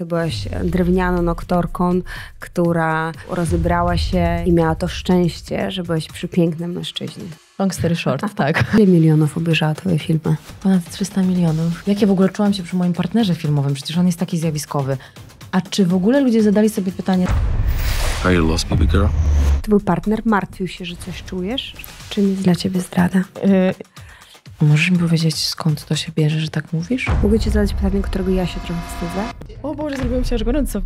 Ty byłaś drewnianą aktorką, która rozebrała się i miała to szczęście, że byłaś przy pięknym mężczyźnie. Long story short, tak. Ile milionów obejrzała twoje filmy? Ponad 300 milionów. Jak ja w ogóle czułam się przy moim partnerze filmowym? Przecież on jest taki zjawiskowy. A czy w ogóle ludzie zadali sobie pytanie... Are you lost, baby girl? Twój partner martwił się, że coś czujesz? Czy nie dla ciebie zdrada? Możesz mi powiedzieć, skąd to się bierze, że tak mówisz? Mogę ci zadać pytanie, którego ja się trochę wstydzę? O Boże, zrobiło mi się aż gorąco.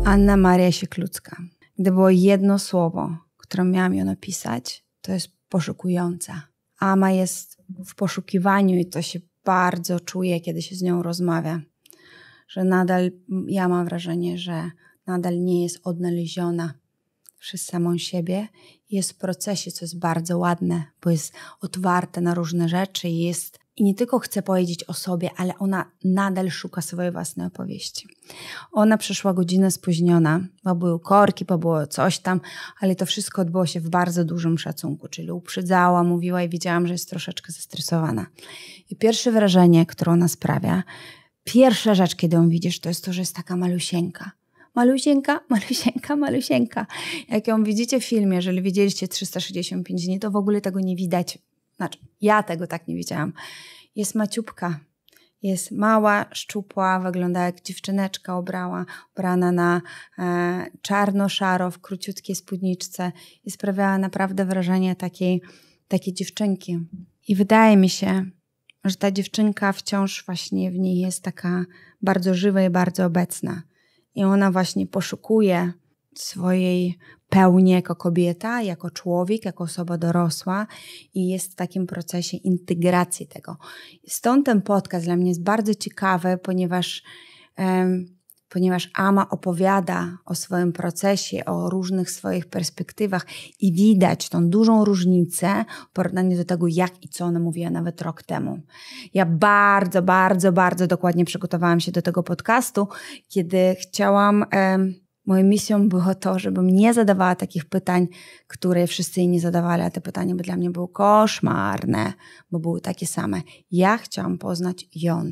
Anna Maria Sieklucka. Gdyby było jedno słowo, które miałam ją napisać, to jest poszukująca. Ama jest w poszukiwaniu i to się bardzo czuje, kiedy się z nią rozmawia. Że nadal, ja mam wrażenie, że nadal nie jest odnaleziona przez samą siebie. Jest w procesie, co jest bardzo ładne, bo jest otwarta na różne rzeczy i nie tylko chce powiedzieć o sobie, ale ona nadal szuka swojej własnej opowieści. Ona przyszła godzinę spóźniona, bo były korki, bo było coś tam, ale to wszystko odbyło się w bardzo dużym szacunku, czyli uprzedzała, mówiła i wiedziałam, że jest troszeczkę zestresowana. I pierwsze wrażenie, które ona sprawia, pierwsza rzecz, kiedy ją widzisz, to jest to, że jest taka malusieńka. Malusieńka, malusieńka, malusieńka. Jak ją widzicie w filmie, jeżeli widzieliście 365 dni, to w ogóle tego nie widać. Znaczy, ja tego tak nie widziałam. Jest maciupka. Jest mała, szczupła, wygląda jak dziewczyneczka ubrana na czarno-szaro, w króciutkiej spódniczce i sprawiała naprawdę wrażenie takiej dziewczynki. I wydaje mi się, że ta dziewczynka wciąż właśnie w niej jest taka bardzo żywa i bardzo obecna. I ona właśnie poszukuje swojej pełni jako kobieta, jako człowiek, jako osoba dorosła i jest w takim procesie integracji tego. Stąd ten podcast dla mnie jest bardzo ciekawy, ponieważ Ama opowiada o swoim procesie, o różnych swoich perspektywach i widać tą dużą różnicę w porównaniu do tego, jak i co ona mówiła nawet rok temu. Ja bardzo, bardzo, bardzo dokładnie przygotowałam się do tego podcastu, kiedy chciałam... Moją misją było to, żebym nie zadawała takich pytań, które wszyscy inni zadawali, a te pytania by dla mnie były koszmarne, bo były takie same. Ja chciałam poznać ją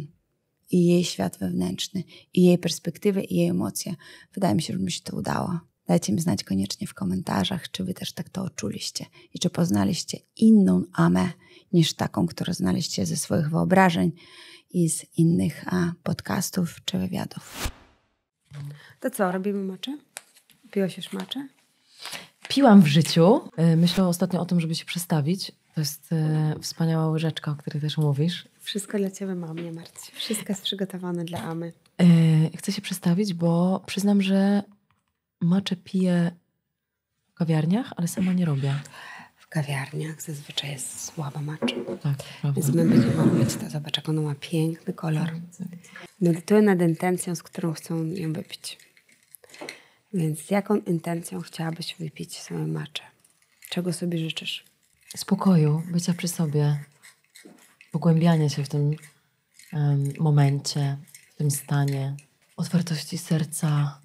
i jej świat wewnętrzny, i jej perspektywę, i jej emocje. Wydaje mi się, że mi się to udało. Dajcie mi znać koniecznie w komentarzach, czy wy też tak to odczuliście i czy poznaliście inną Amę niż taką, którą znaliście ze swoich wyobrażeń i z innych podcastów czy wywiadów. To co, robimy maczę? Piłaś już maczę? Piłam w życiu. Myślę ostatnio o tym, żeby się przestawić. To jest wspaniała łyżeczka, o której też mówisz. Wszystko dla ciebie mam, nie martw się. Wszystko jest przygotowane dla Amy. Chcę się przestawić, bo przyznam, że maczę piję w kawiarniach, ale sama nie robię. W kawiarniach zazwyczaj jest słaba macza. Tak, prawda. Więc my będziemy robić to. Zobacz, jak ona ma piękny kolor. Medytuję nad intencją, z którą chcę ją wypić. Więc z jaką intencją chciałabyś wypić swoją maczę? Czego sobie życzysz? Spokoju, bycia przy sobie, pogłębiania się w tym momencie, w tym stanie, otwartości serca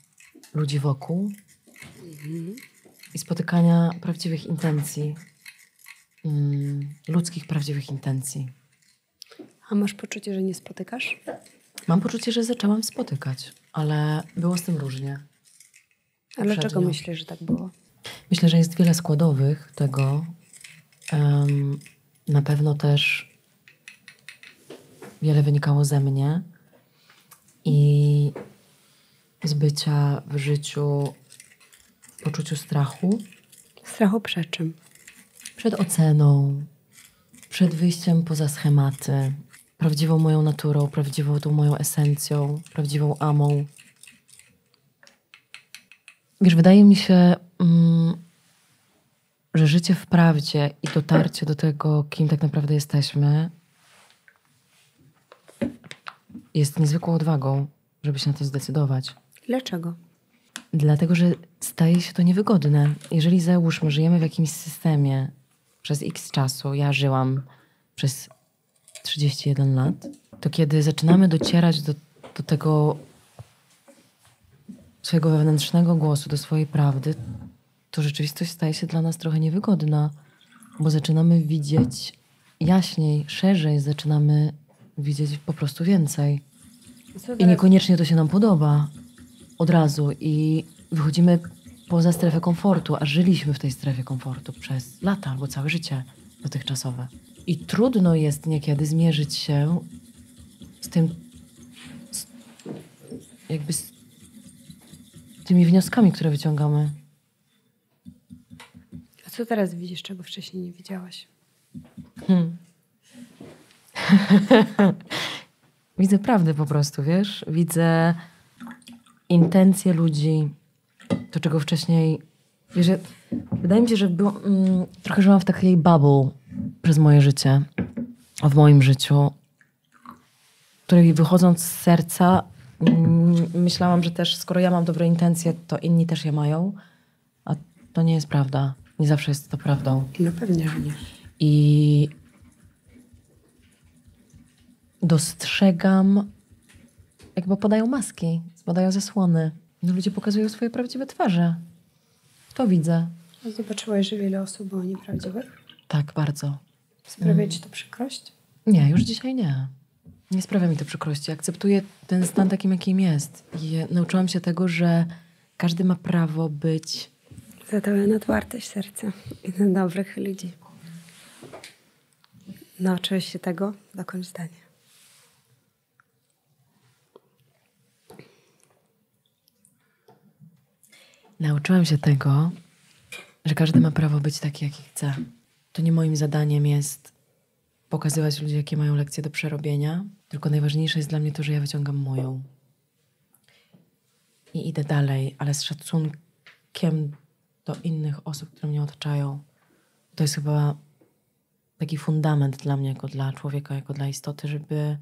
ludzi wokół i spotykania prawdziwych intencji, ludzkich prawdziwych intencji. A masz poczucie, że nie spotykasz? Mam poczucie, że zaczęłam spotykać, ale było z tym różnie. A dlaczego myślisz, że tak było? Myślę, że jest wiele składowych tego. Na pewno też wiele wynikało ze mnie i z bycia w życiu w poczuciu strachu. Strachu przed czym? Przed oceną, przed wyjściem poza schematy, prawdziwą moją naturą, prawdziwą tą moją esencją, prawdziwą Amą. Wiesz, wydaje mi się, że życie w prawdzie i dotarcie do tego, kim tak naprawdę jesteśmy, jest niezwykłą odwagą, żeby się na to zdecydować. Dlaczego? Dlatego, że staje się to niewygodne. Jeżeli załóżmy, żyjemy w jakimś systemie przez x czasu, ja żyłam przez 31 lat, to kiedy zaczynamy docierać do tego swojego wewnętrznego głosu, do swojej prawdy, to rzeczywistość staje się dla nas trochę niewygodna, bo zaczynamy widzieć jaśniej, szerzej, zaczynamy widzieć po prostu więcej. I niekoniecznie to się nam podoba od razu i wychodzimy poza strefę komfortu, a żyliśmy w tej strefie komfortu przez lata albo całe życie dotychczasowe. I trudno jest niekiedy zmierzyć się z tym, jakby z tymi wnioskami, które wyciągamy. A co teraz widzisz, czego wcześniej nie widziałaś? Widzę prawdę po prostu, wiesz? Widzę intencje ludzi, to czego wcześniej... Wiesz, wydaje mi się, że trochę żyłam w takiej bubble przez moje życie, w moim życiu, której wychodząc z serca myślałam, że też skoro ja mam dobre intencje, to inni też je mają, a to nie jest prawda. Nie zawsze jest to prawdą. No pewnie, że nie. I dostrzegam, jakby padają maski, spadają zasłony. No, ludzie pokazują swoje prawdziwe twarze. To widzę. A zobaczyłaś, że wiele osób było nieprawdziwych? Tak, bardzo. Sprawia ci to przykrość? Nie, już dzisiaj nie. Nie sprawia mi to przykrości. Akceptuję ten stan takim, jakim jest. I nauczyłam się tego, że każdy ma prawo być... Zadałem na otwartość serca i na dobrych ludzi. Nauczyłeś się tego? Dokończ zdanie. Nauczyłam się tego, że każdy ma prawo być taki, jaki chce. To nie moim zadaniem jest pokazywać ludziom, jakie mają lekcje do przerobienia, tylko najważniejsze jest dla mnie to, że ja wyciągam moją. I idę dalej, ale z szacunkiem do innych osób, które mnie otaczają. To jest chyba taki fundament dla mnie, jako dla człowieka, jako dla istoty, żeby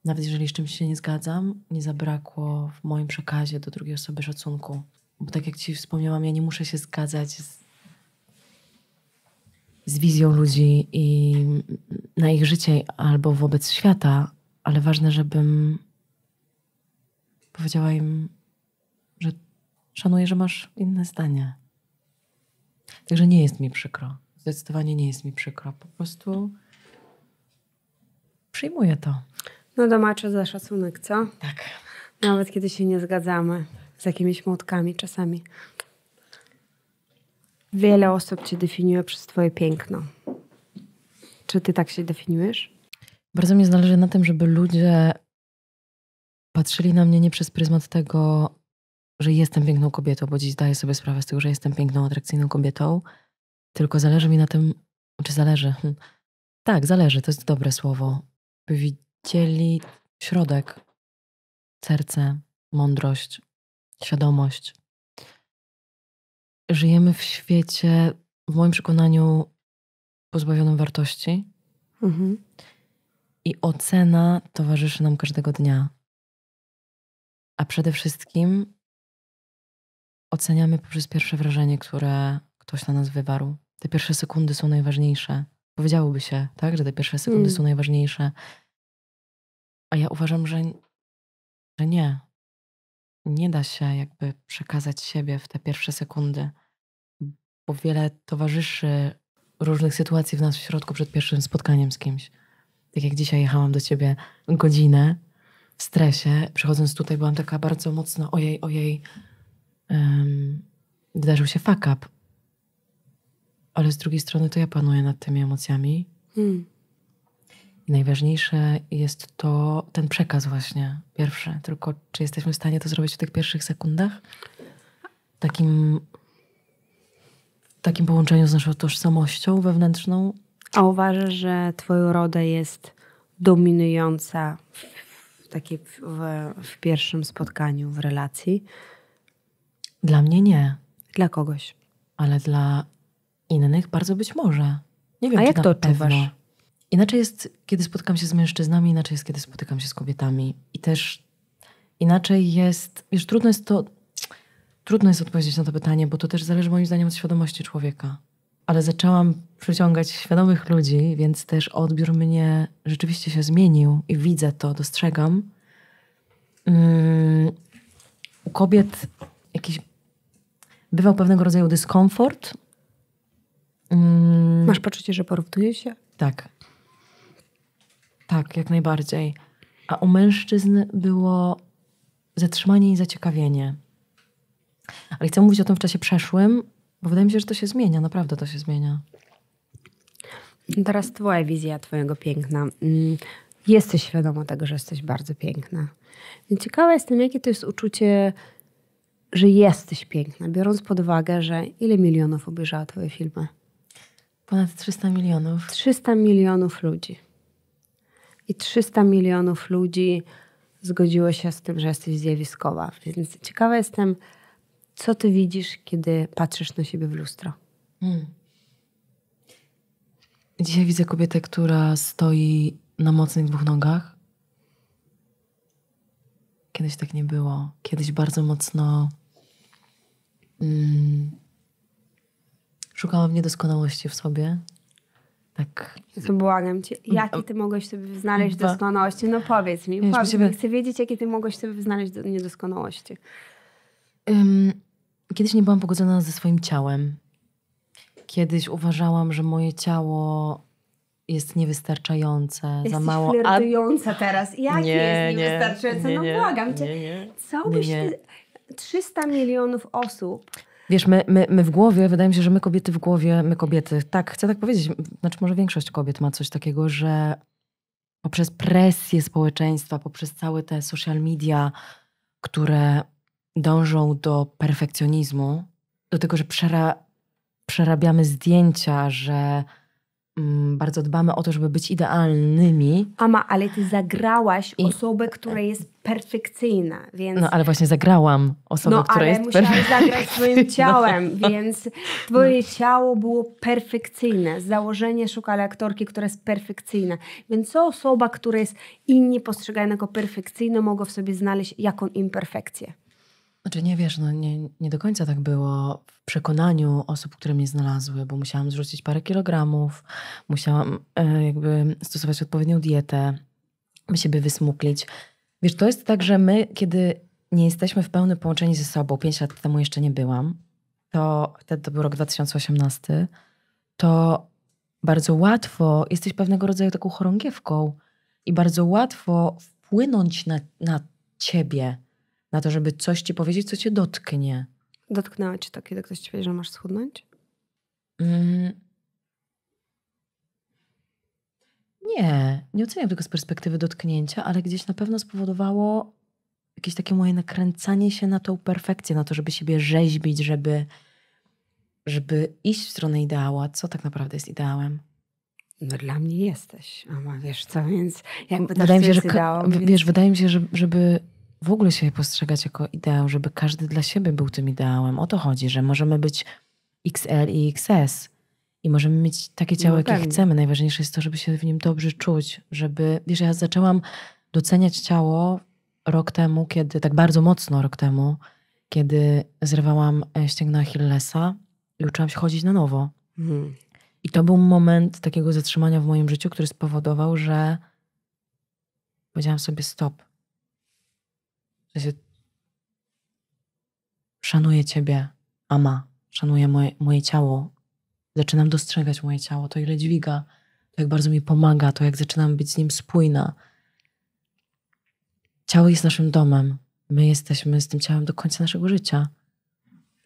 nawet jeżeli z czymś się nie zgadzam, nie zabrakło w moim przekazie do drugiej osoby szacunku. Bo tak jak ci wspomniałam, ja nie muszę się zgadzać z wizją ludzi i na ich życie albo wobec świata, ale ważne, żebym powiedziała im, że szanuję, że masz inne zdanie. Także nie jest mi przykro. Zdecydowanie nie jest mi przykro. Po prostu przyjmuję to. No domaczę za szacunek, co? Tak. Nawet kiedy się nie zgadzamy z jakimiś młotkami czasami. Wiele osób cię definiuje przez twoje piękno. Czy ty tak się definiujesz? Bardzo mi zależy na tym, żeby ludzie patrzyli na mnie nie przez pryzmat tego, że jestem piękną kobietą, bo dziś zdaję sobie sprawę z tego, że jestem piękną, atrakcyjną kobietą, tylko zależy mi na tym, czy zależy. Tak, zależy, to jest dobre słowo. By widzieli środek, serce, mądrość, świadomość. Żyjemy w świecie, w moim przekonaniu, pozbawionym wartości i ocena towarzyszy nam każdego dnia. A przede wszystkim oceniamy poprzez pierwsze wrażenie, które ktoś na nas wywarł. Te pierwsze sekundy są najważniejsze. Powiedziałoby się, tak, że te pierwsze sekundy są najważniejsze. A ja uważam, że nie. Nie da się jakby przekazać siebie w te pierwsze sekundy, bo wiele towarzyszy różnych sytuacji w nas w środku przed pierwszym spotkaniem z kimś. Tak jak dzisiaj jechałam do ciebie godzinę w stresie, przychodząc tutaj byłam taka bardzo mocno ojej, wydarzył się fuck up. Ale z drugiej strony to ja panuję nad tymi emocjami. I najważniejsze jest to ten przekaz właśnie, pierwszy. Tylko czy jesteśmy w stanie to zrobić w tych pierwszych sekundach? Takim połączeniu z naszą tożsamością wewnętrzną. A uważasz, że twoja uroda jest dominująca w pierwszym spotkaniu, w relacji? Dla mnie nie. Dla kogoś. Ale dla innych bardzo być może. Nie wiem, a czy jak na to pewno. odczuwasz? Inaczej jest, kiedy spotykam się z mężczyznami, inaczej jest, kiedy spotykam się z kobietami. I też inaczej jest... Wiesz, trudno jest odpowiedzieć na to pytanie, bo to też zależy moim zdaniem od świadomości człowieka. Ale zaczęłam przyciągać świadomych ludzi, więc też odbiór mnie rzeczywiście się zmienił i widzę to, dostrzegam. U kobiet jakiś... Bywał pewnego rodzaju dyskomfort. Masz poczucie, że porównuje się? Tak. Tak, jak najbardziej. A u mężczyzn było zatrzymanie i zaciekawienie. Ale chcę mówić o tym w czasie przeszłym, bo wydaje mi się, że to się zmienia. Naprawdę to się zmienia. Teraz twoja wizja twojego piękna. Jesteś świadoma tego, że jesteś bardzo piękna. Więc ciekawa jestem, jakie to jest uczucie, że jesteś piękna, biorąc pod uwagę, że ile milionów obejrzało twoje filmy? Ponad 300 milionów. 300 milionów ludzi. I 300 milionów ludzi zgodziło się z tym, że jesteś zjawiskowa. Więc ciekawa jestem, co ty widzisz, kiedy patrzysz na siebie w lustro. Dzisiaj widzę kobietę, która stoi na mocnych 2 nogach. Kiedyś tak nie było. Kiedyś bardzo mocno szukałam niedoskonałości w sobie. Tak. To błagam cię, jakie ty mogłeś sobie znaleźć doskonałości? No powiedz mi, chcę wiedzieć, jakie ty mogłeś sobie znaleźć niedoskonałości. Kiedyś nie byłam pogodzona ze swoim ciałem. Kiedyś uważałam, że moje ciało jest niewystarczające, Jesteś za mało. flirtująca teraz. Jakie jest niewystarczające? No błagam cię. Co byś... 300 milionów osób. Wiesz, my w głowie, wydaje mi się, że my kobiety, tak, chcę tak powiedzieć, znaczy może większość kobiet ma coś takiego, że poprzez presję społeczeństwa, poprzez całe te social media, które dążą do perfekcjonizmu, do tego, że przerabiamy zdjęcia, że bardzo dbamy o to, żeby być idealnymi. Ale ty zagrałaś osobę, która jest perfekcyjna, więc... No, ale właśnie zagrałam osobę, która jest perfekcyjna. Ale musiałaś zagrać swoim ciałem, więc twoje ciało było perfekcyjne. Z założenia szukali aktorki, która jest perfekcyjna. Więc co osoba, która jest inni postrzegają jako perfekcyjna, mogła w sobie znaleźć jaką imperfekcję? Znaczy nie wiesz, nie do końca tak było w przekonaniu osób, które mnie znalazły, bo musiałam zrzucić parę kilogramów, musiałam jakby stosować odpowiednią dietę, by siebie wysmuklić. Wiesz, to jest tak, że my, kiedy nie jesteśmy w pełnym połączeniu ze sobą, 5 lat temu jeszcze nie byłam, to wtedy to był rok 2018, to bardzo łatwo jesteś pewnego rodzaju taką chorągiewką i bardzo łatwo wpłynąć na ciebie, na to, żeby coś ci powiedzieć, co cię dotknie. Dotknęła cię to, kiedy ktoś ci powiedział, że masz schudnąć? Nie oceniam tego z perspektywy dotknięcia, ale gdzieś na pewno spowodowało jakieś takie moje nakręcanie się na tą perfekcję, na to, żeby siebie rzeźbić, żeby iść w stronę ideału. A co tak naprawdę jest ideałem? No dla mnie jesteś. Wiesz co, więc jakby wydaje mi się, że ideałem, wiesz, wydaje mi się, że żeby w ogóle się postrzegać jako ideał, żeby każdy dla siebie był tym ideałem. O to chodzi, że możemy być XL i XS i możemy mieć takie ciało, jakie chcemy. Najważniejsze jest to, żeby się w nim dobrze czuć. Wiesz, ja zaczęłam doceniać ciało rok temu, tak bardzo mocno rok temu, kiedy zrywałam ścięgno Achillesa i uczyłam się chodzić na nowo. I to był moment takiego zatrzymania w moim życiu, który spowodował, że powiedziałam sobie stop. Szanuję ciebie, Ama. Szanuję moje ciało. Zaczynam dostrzegać moje ciało, to ile dźwiga, to jak bardzo mi pomaga, to jak zaczynam być z nim spójna. Ciało jest naszym domem. My jesteśmy z tym ciałem do końca naszego życia.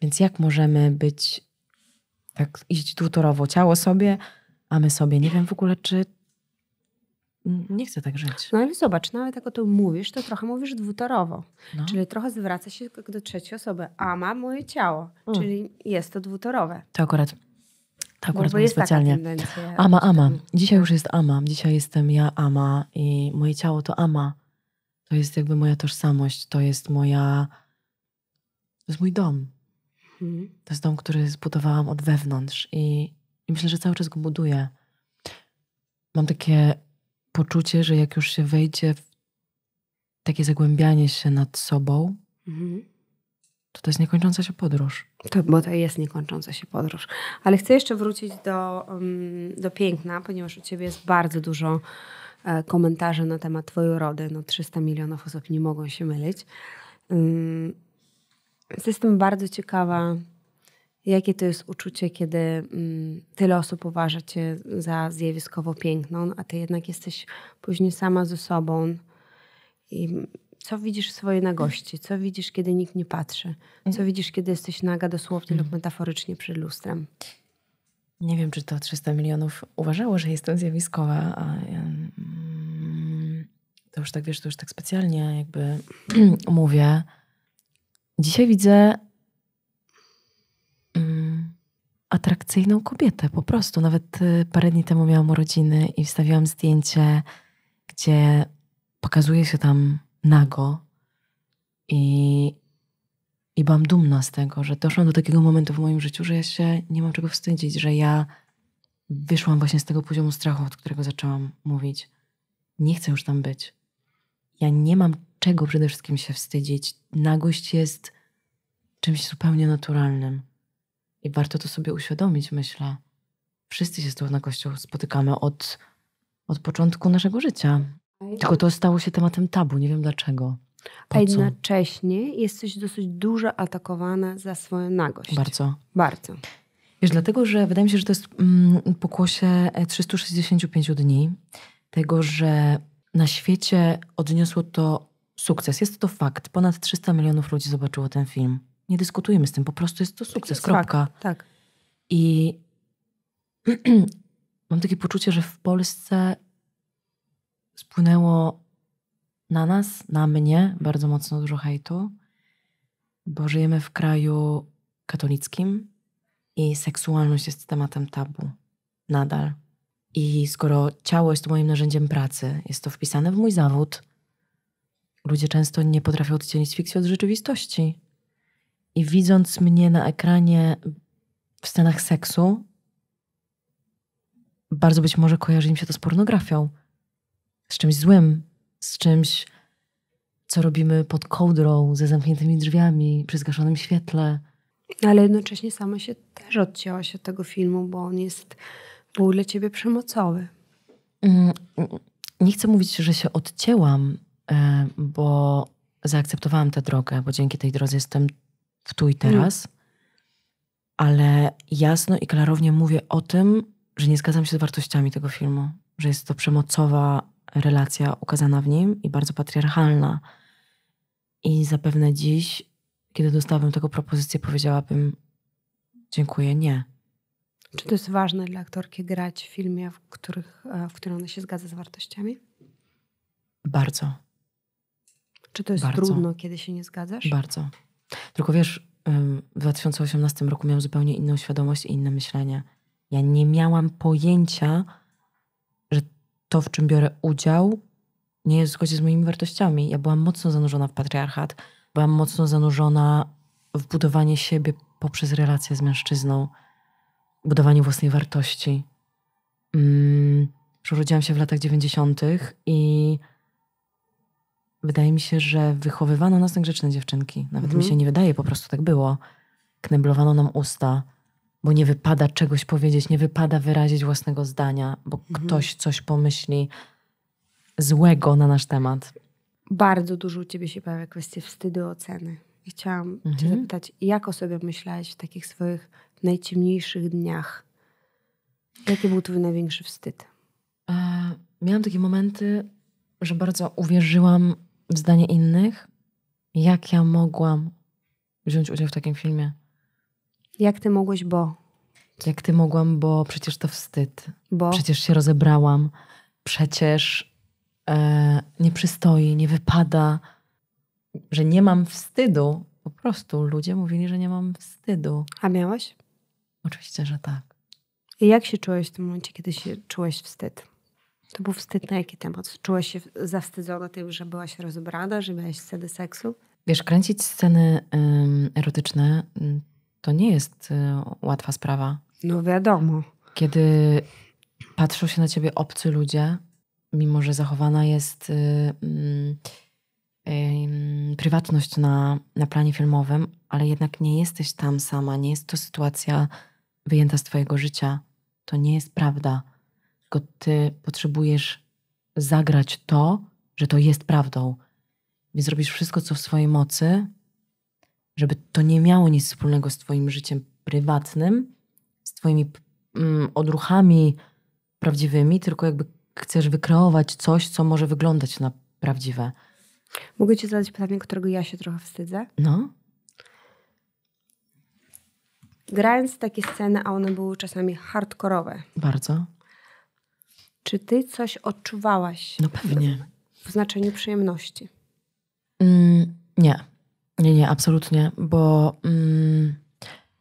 Więc jak możemy być tak, iść dwutorowo? Ciało sobie, a my sobie. Nie wiem w ogóle, czy nie chcę tak żyć. No ale zobacz, nawet jak o tym mówisz, to trochę mówisz dwutorowo. Czyli trochę zwraca się do trzeciej osoby. Ama, moje ciało. Czyli jest to dwutorowe. To akurat mówię specjalnie. Ama. Dzisiaj już jest Ama. Dzisiaj jestem ja, Ama. I moje ciało to Ama. To jest jakby moja tożsamość. To jest mój dom. To jest dom, który zbudowałam od wewnątrz. I myślę, że cały czas go buduję. Mam takie poczucie, że jak już się wejdzie w takie zagłębianie się nad sobą, to jest niekończąca się podróż. Bo to jest niekończąca się podróż. Ale chcę jeszcze wrócić do piękna, ponieważ u ciebie jest bardzo dużo komentarzy na temat twojej urody. 300 milionów osób nie mogą się mylić. Więc jestem bardzo ciekawa, jakie to jest uczucie, kiedy tyle osób uważa cię za zjawiskowo piękną, a ty jednak jesteś później sama ze sobą. I co widzisz w swojej nagości? Co widzisz, kiedy nikt nie patrzy? Co widzisz, kiedy jesteś naga dosłownie lub metaforycznie przed lustrem? Nie wiem, czy to 300 milionów uważało, że jestem zjawiskowa, a to już tak, wiesz, to już tak specjalnie jakby mówię. Dzisiaj widzę atrakcyjną kobietę, po prostu. Nawet parę dni temu miałam urodziny i wstawiłam zdjęcie, gdzie pokazuje się tam nago i byłam dumna z tego, że doszłam do takiego momentu w moim życiu, że ja się nie mam czego wstydzić, że ja wyszłam właśnie z tego poziomu strachu, od którego zaczęłam mówić. Nie chcę już tam być. Ja nie mam czego przede wszystkim się wstydzić. Nagość jest czymś zupełnie naturalnym. I warto to sobie uświadomić, myślę. Wszyscy się z tą nagością spotykamy od początku naszego życia. Tylko to stało się tematem tabu. Nie wiem dlaczego. A jednocześnie jesteś dosyć dużo atakowana za swoją nagość. Bardzo. Bardzo. Wiesz, dlatego, że wydaje mi się, że to jest pokłosie 365 dni. Tego, że na świecie odniosło to sukces. Jest to fakt. Ponad 300 milionów ludzi zobaczyło ten film. Nie dyskutujemy z tym. Po prostu jest to sukces. Jest kropka. fakt, tak. I mam takie poczucie, że w Polsce spłynęło na nas, na mnie bardzo mocno dużo hejtu, bo żyjemy w kraju katolickim i seksualność jest tematem tabu. Nadal. I skoro ciało jest moim narzędziem pracy, jest to wpisane w mój zawód, ludzie często nie potrafią oddzielić fikcji od rzeczywistości. I widząc mnie na ekranie w scenach seksu, bardzo być może kojarzy im się to z pornografią. Z czymś złym, z czymś, co robimy pod kołdrą, ze zamkniętymi drzwiami, przy zgaszonym świetle. Ale jednocześnie sama się też odcięłaś od tego filmu, bo on był dla ciebie przemocowy. Nie chcę mówić, że się odcięłam, bo zaakceptowałam tę drogę, bo dzięki tej drodze jestem w tu i teraz. Ale jasno i klarownie mówię o tym, że nie zgadzam się z wartościami tego filmu. Że jest to przemocowa relacja ukazana w nim i bardzo patriarchalna. I zapewne dziś, kiedy dostałabym taką propozycję, powiedziałabym dziękuję, nie. Czy to jest ważne dla aktorki grać w filmie, w którym ona się zgadza z wartościami? Bardzo. Czy to jest Bardzo. trudno, kiedy się nie zgadzasz? Bardzo. Tylko wiesz, w 2018 roku miałam zupełnie inną świadomość i inne myślenie. Ja nie miałam pojęcia, że to, w czym biorę udział, nie jest w zgodzie z moimi wartościami. Ja byłam mocno zanurzona w patriarchat. Byłam mocno zanurzona w budowanie siebie poprzez relacje z mężczyzną. Budowanie własnej wartości. Urodziłam się w latach 90. i wydaje mi się, że wychowywano nas na grzeczne dziewczynki. Nawet mi się nie wydaje, po prostu tak było. Kneblowano nam usta, bo nie wypada czegoś powiedzieć, nie wypada wyrazić własnego zdania, bo ktoś coś pomyśli złego na nasz temat. Bardzo dużo u ciebie się pojawia kwestia wstydu, oceny. I chciałam cię zapytać, jak o sobie myślałeś w takich swoich najciemniejszych dniach? Jaki był twój największy wstyd? Miałam takie momenty, że bardzo uwierzyłam w zdanie innych. Jak ja mogłam wziąć udział w takim filmie? Jak ty mogłeś, bo? Jak ty mogłam, bo przecież to wstyd. Bo? Przecież się rozebrałam. Przecież nie przystoi, nie wypada, że nie mam wstydu. Po prostu ludzie mówili, że nie mam wstydu. A miałaś? Oczywiście, że tak. I jak się czułeś w tym momencie, kiedy się czułeś wstyd? To był wstyd na jaki temat? Czułaś się zawstydzona tym, że byłaś rozebrana, że miałaś sceny seksu? Wiesz, kręcić sceny erotyczne to nie jest łatwa sprawa. No wiadomo. Kiedy patrzą się na ciebie obcy ludzie, mimo że zachowana jest prywatność na planie filmowym, ale jednak nie jesteś tam sama, nie jest to sytuacja wyjęta z twojego życia. To nie jest prawda. Tylko ty potrzebujesz zagrać to, że to jest prawdą. Więc robisz wszystko, co w swojej mocy, żeby to nie miało nic wspólnego z twoim życiem prywatnym, z twoimi odruchami prawdziwymi, tylko jakby chcesz wykreować coś, co może wyglądać na prawdziwe. Mogę ci zadać pytanie, którego ja się trochę wstydzę? No. Grając takie sceny, a one były czasami hardkorowe. Bardzo. Czy ty coś odczuwałaś No pewnie. w znaczeniu przyjemności? Nie. Nie, absolutnie, bo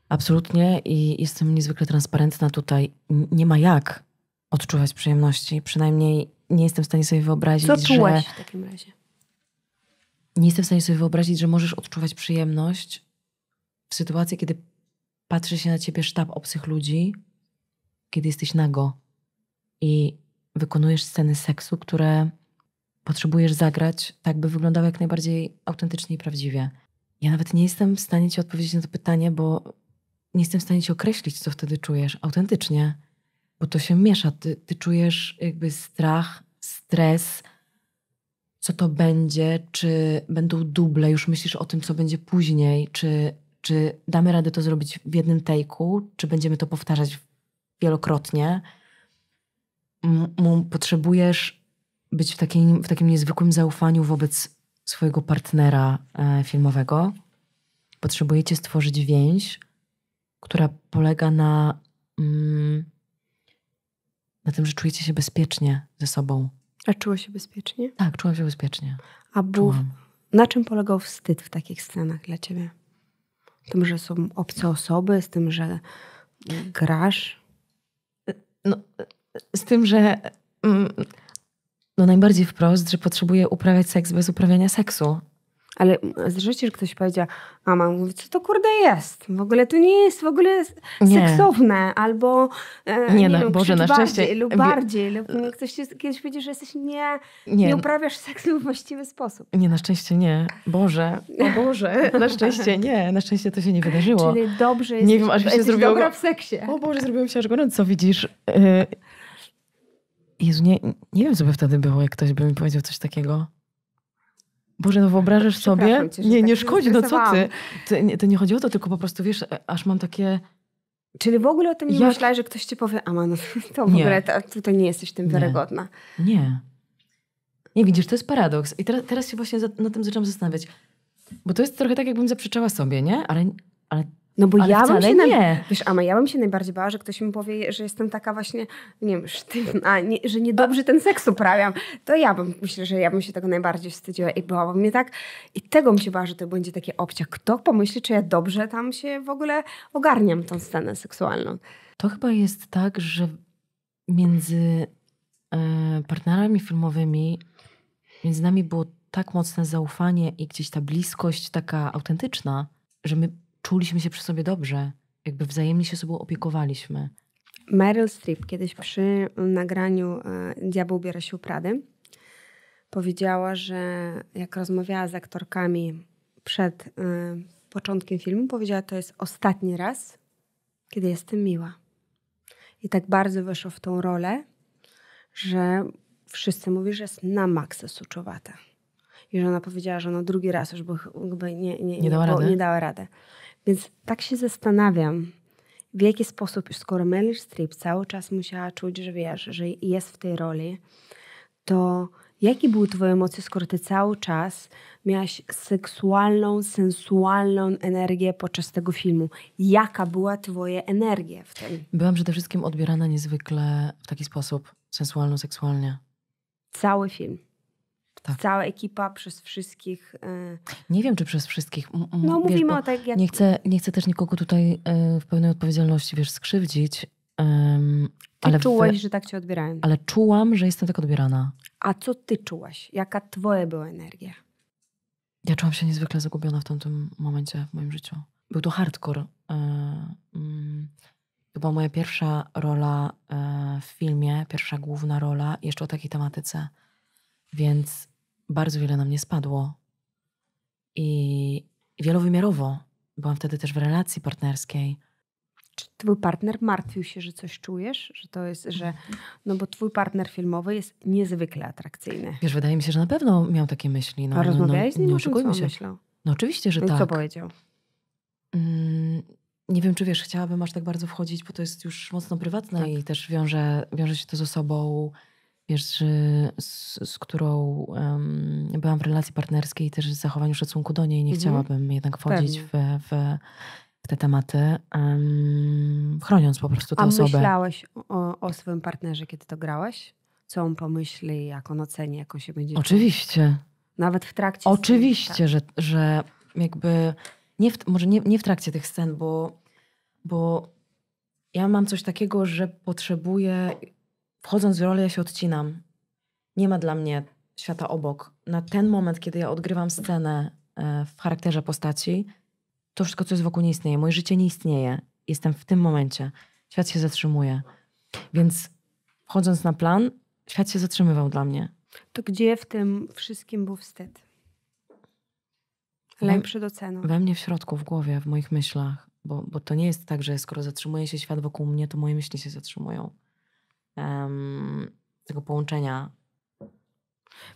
absolutnie i jestem niezwykle transparentna tutaj. Nie ma jak odczuwać przyjemności. Przynajmniej nie jestem w stanie sobie wyobrazić, Co czułaś że... w takim razie? Nie jestem w stanie sobie wyobrazić, że możesz odczuwać przyjemność w sytuacji, kiedy patrzy się na ciebie sztab obcych ludzi, kiedy jesteś nago i wykonujesz sceny seksu, które potrzebujesz zagrać tak, by wyglądały jak najbardziej autentycznie i prawdziwie. Ja nawet nie jestem w stanie ci odpowiedzieć na to pytanie, bo nie jestem w stanie ci określić, co wtedy czujesz autentycznie, bo to się miesza. Ty czujesz jakby strach, stres, co to będzie, czy będą duble, już myślisz o tym, co będzie później, czy damy radę to zrobić w jednym take'u, czy będziemy to powtarzać wielokrotnie. Potrzebujesz być w takim niezwykłym zaufaniu wobec swojego partnera filmowego. Potrzebujecie stworzyć więź, która polega na tym, że czujecie się bezpiecznie ze sobą. A czułaś się bezpiecznie? Tak, czułam się bezpiecznie. A na czym polegał wstyd w takich scenach dla ciebie? Z tym, że są obce osoby, z tym, że grasz? No, z tym, że no najbardziej wprost, że potrzebuję uprawiać seks bez uprawiania seksu. Ale zresztą, że ktoś powiedział, a mama mówi, co to kurde jest? W ogóle to nie jest w ogóle seksowne. Albo nie, wiem, Boże, na szczęście. Bardziej. Lub ktoś kiedyś powiedział, że jesteś nie uprawiasz seksu w właściwy sposób. Nie, na szczęście nie. Boże. O Boże. Na szczęście nie. Na szczęście to się nie wydarzyło. Czyli dobrze jest. Nie wiem, aż mi się zrobiło dobra w seksie. O Boże, zrobiło mi się aż gorąco, widzisz. Jezu, nie wiem, co by wtedy było, jak ktoś by mi powiedział coś takiego. Boże, no wyobrażasz sobie? Cię, nie tak szkodzi, no co ty? To nie chodzi o to, tylko po prostu wiesz, aż mam takie... Czyli w ogóle o tym nie myślałeś, że ktoś ci powie, a no to w ogóle tutaj nie jesteś tym wiarygodna. Nie. Nie, widzisz, to jest paradoks. I teraz się właśnie nad tym zaczęłam zastanawiać. Bo to jest trochę tak, jakbym zaprzeczała sobie, nie? Ale no bo ale ja bym się nie. Wiesz, ja bym się najbardziej bała, że ktoś mi powie, że jestem taka właśnie, nie wiem, sztywna, że niedobrze ten seks uprawiam. To myślę, że ja bym się tego najbardziej wstydziła i byłabym mnie tak. I tego bym się bała, że to będzie takie obciach. Kto pomyśli, czy ja dobrze tam się w ogóle ogarniam tą scenę seksualną. To chyba jest tak, że między partnerami filmowymi, między nami było tak mocne zaufanie i gdzieś ta bliskość taka autentyczna, że my czuliśmy się przy sobie dobrze. Jakby wzajemnie się sobą opiekowaliśmy. Meryl Streep kiedyś przy nagraniu Diabeł ubiera się u Prady powiedziała, że jak rozmawiała z aktorkami przed początkiem filmu, powiedziała, to jest ostatni raz, kiedy jestem miła. I tak bardzo weszło w tą rolę, że wszyscy mówią, że jest na maksa suczowata. I że ona powiedziała, że drugi raz już by nie dała rady. Więc tak się zastanawiam, w jaki sposób, skoro Meryl Streep cały czas musiała czuć, że wiesz, że jest w tej roli, to jakie były twoje emocje, skoro ty cały czas miałaś seksualną, sensualną energię podczas tego filmu? Jaka była twoja energia w tym? Byłam przede wszystkim odbierana niezwykle w taki sposób, sensualno-seksualnie. Cały film. Tak. Cała ekipa przez wszystkich. Nie wiem, czy przez wszystkich. Mówimy o tak jak... Nie chcę też nikogo tutaj w pełnej odpowiedzialności, skrzywdzić. Ty czułaś, że tak cię odbierają. Ale czułam, że jestem tak odbierana. A co ty czułaś? Jaka twoja była energia? Ja czułam się niezwykle zagubiona w tamtym momencie w moim życiu. Był to hardcore. To była moja pierwsza rola w filmie, pierwsza główna rola, jeszcze o takiej tematyce. Więc bardzo wiele na mnie spadło. I wielowymiarowo. Byłam wtedy też w relacji partnerskiej. Czy twój partner martwił się, że coś czujesz? Że to jest, że... No bo twój partner filmowy jest niezwykle atrakcyjny. Wiesz, wydaje mi się, że na pewno miał takie myśli. A rozmawiałeś z nim? Nie o tym, oszukujmy co się. myślał? No oczywiście, że no tak. I co powiedział? nie wiem, czy wiesz, chciałabym aż tak bardzo wchodzić, bo to jest już mocno prywatne i też wiąże się to z osobą, wiesz, z którą byłam w relacji partnerskiej i też z zachowaniu szacunku do niej. Nie chciałabym jednak wchodzić w te tematy, chroniąc po prostu tę osobę. A myślałeś o swoim partnerze, kiedy to grałaś? Co on pomyśli, jak on oceni, jak on się będzie czuł? Oczywiście. Nawet w trakcie Oczywiście, że jakby może nie w trakcie tych scen, bo ja mam coś takiego, że potrzebuję, wchodząc w rolę, ja się odcinam. Nie ma dla mnie świata obok. Na ten moment, kiedy ja odgrywam scenę w charakterze postaci, to wszystko, co jest wokół, nie istnieje. Moje życie nie istnieje. Jestem w tym momencie. Świat się zatrzymuje. Więc wchodząc na plan, świat się zatrzymywał dla mnie. To gdzie w tym wszystkim był wstyd? Lęk przed oceną. We mnie w środku, w głowie, w moich myślach. Bo to nie jest tak, że skoro zatrzymuje się świat wokół mnie, to moje myśli się zatrzymują. Tego połączenia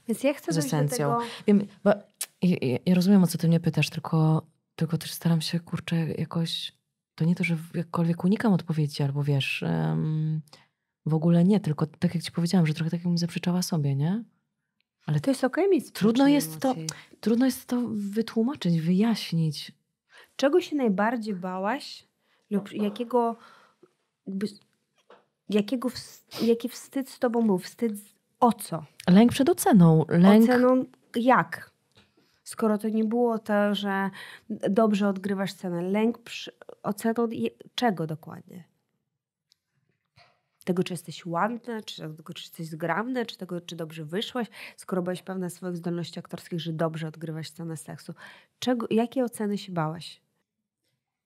Więc ja chcę z dojść do esencją. tego... Wiem, bo ja rozumiem, o co ty mnie pytasz, tylko też staram się, kurczę, jakoś... To nie to, że jakkolwiek unikam odpowiedzi, albo wiesz... w ogóle nie, tylko tak jak ci powiedziałam, że trochę tak jakbym zaprzeczała sobie, nie? Ale to jest okej mieć trudno jest to wytłumaczyć, wyjaśnić. Czego się najbardziej bałaś? Lub jaki wstyd z tobą był? Wstyd o co? Lęk przed oceną. Oceną jak? Skoro to nie było to, że dobrze odgrywasz scenę. Lęk oceną czego dokładnie? Tego, czy jesteś ładna, czy tego, czy jesteś zgrabna, czy tego, czy dobrze wyszłaś, skoro byłaś pewna swoich zdolności aktorskich, że dobrze odgrywasz scenę seksu. Jakie oceny się bałaś?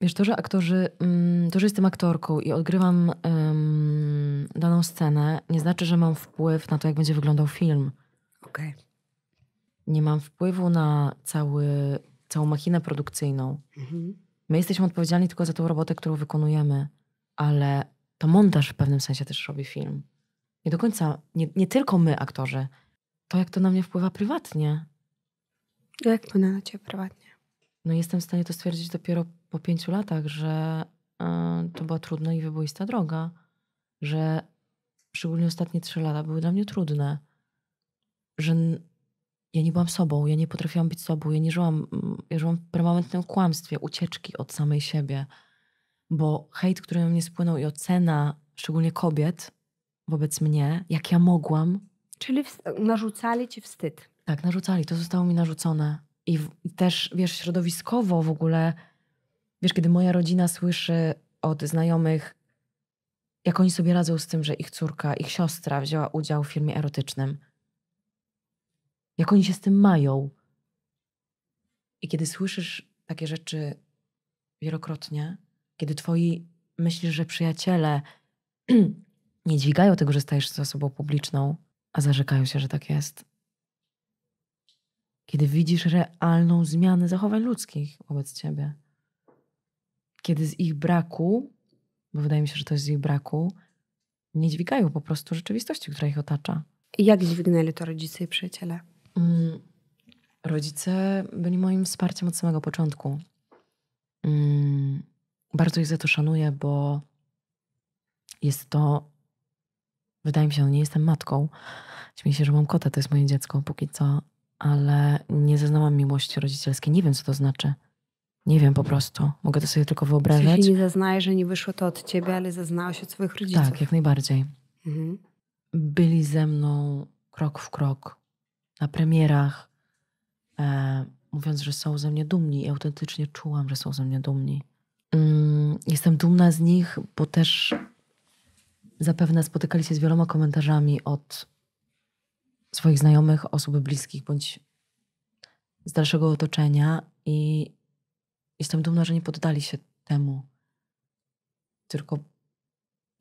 Wiesz, to, że jestem aktorką i odgrywam daną scenę, nie znaczy, że mam wpływ na to, jak będzie wyglądał film. Okej. Nie mam wpływu na całą machinę produkcyjną. My jesteśmy odpowiedzialni tylko za tą robotę, którą wykonujemy, ale to montaż w pewnym sensie też robi film. Nie do końca, nie tylko my, aktorzy. To, jak to na mnie wpływa prywatnie. Jak wpływa na ciebie prywatnie? No jestem w stanie to stwierdzić dopiero po 5 latach, że to była trudna i wyboista droga. Że szczególnie ostatnie 3 lata były dla mnie trudne. Że ja nie byłam sobą, ja nie potrafiłam być sobą, ja żyłam w permanentnym kłamstwie, ucieczki od samej siebie. Bo hejt, który na mnie spłynął i ocena, szczególnie kobiet wobec mnie, jak ja mogłam. Czyli narzucali ci wstyd. Tak, narzucali. To zostało mi narzucone. I też, wiesz, środowiskowo w ogóle, wiesz, kiedy moja rodzina słyszy od znajomych, jak oni sobie radzą z tym, że ich córka, ich siostra wzięła udział w filmie erotycznym. Jak oni się z tym mają. I kiedy słyszysz takie rzeczy wielokrotnie, kiedy myślisz, że przyjaciele nie dźwigają tego, że stajesz się osobą publiczną, a zarzekają się, że tak jest. Kiedy widzisz realną zmianę zachowań ludzkich wobec ciebie. Kiedy z ich braku, bo wydaje mi się, że to jest z ich braku, nie dźwigają po prostu rzeczywistości, która ich otacza. I jak dźwignęli to rodzice i przyjaciele? Rodzice byli moim wsparciem od samego początku. Bardzo ich za to szanuję, bo jest to, wydaje mi się, nie jestem matką. Śmieję się, że mam kota, to jest moje dziecko póki co, ale nie zaznałam miłości rodzicielskiej. Nie wiem, co to znaczy. Nie wiem po prostu. Mogę to sobie tylko wyobrażać. Jeśli nie zaznajesz, że nie wyszło to od ciebie, ale zaznałeś od swoich rodziców. Tak, jak najbardziej. Byli ze mną krok w krok. Na premierach. Mówiąc, że są ze mnie dumni. I autentycznie czułam, że są ze mnie dumni. Jestem dumna z nich, bo też zapewne spotykali się z wieloma komentarzami od swoich znajomych, osób bliskich bądź z dalszego otoczenia i jestem dumna, że nie poddali się temu, tylko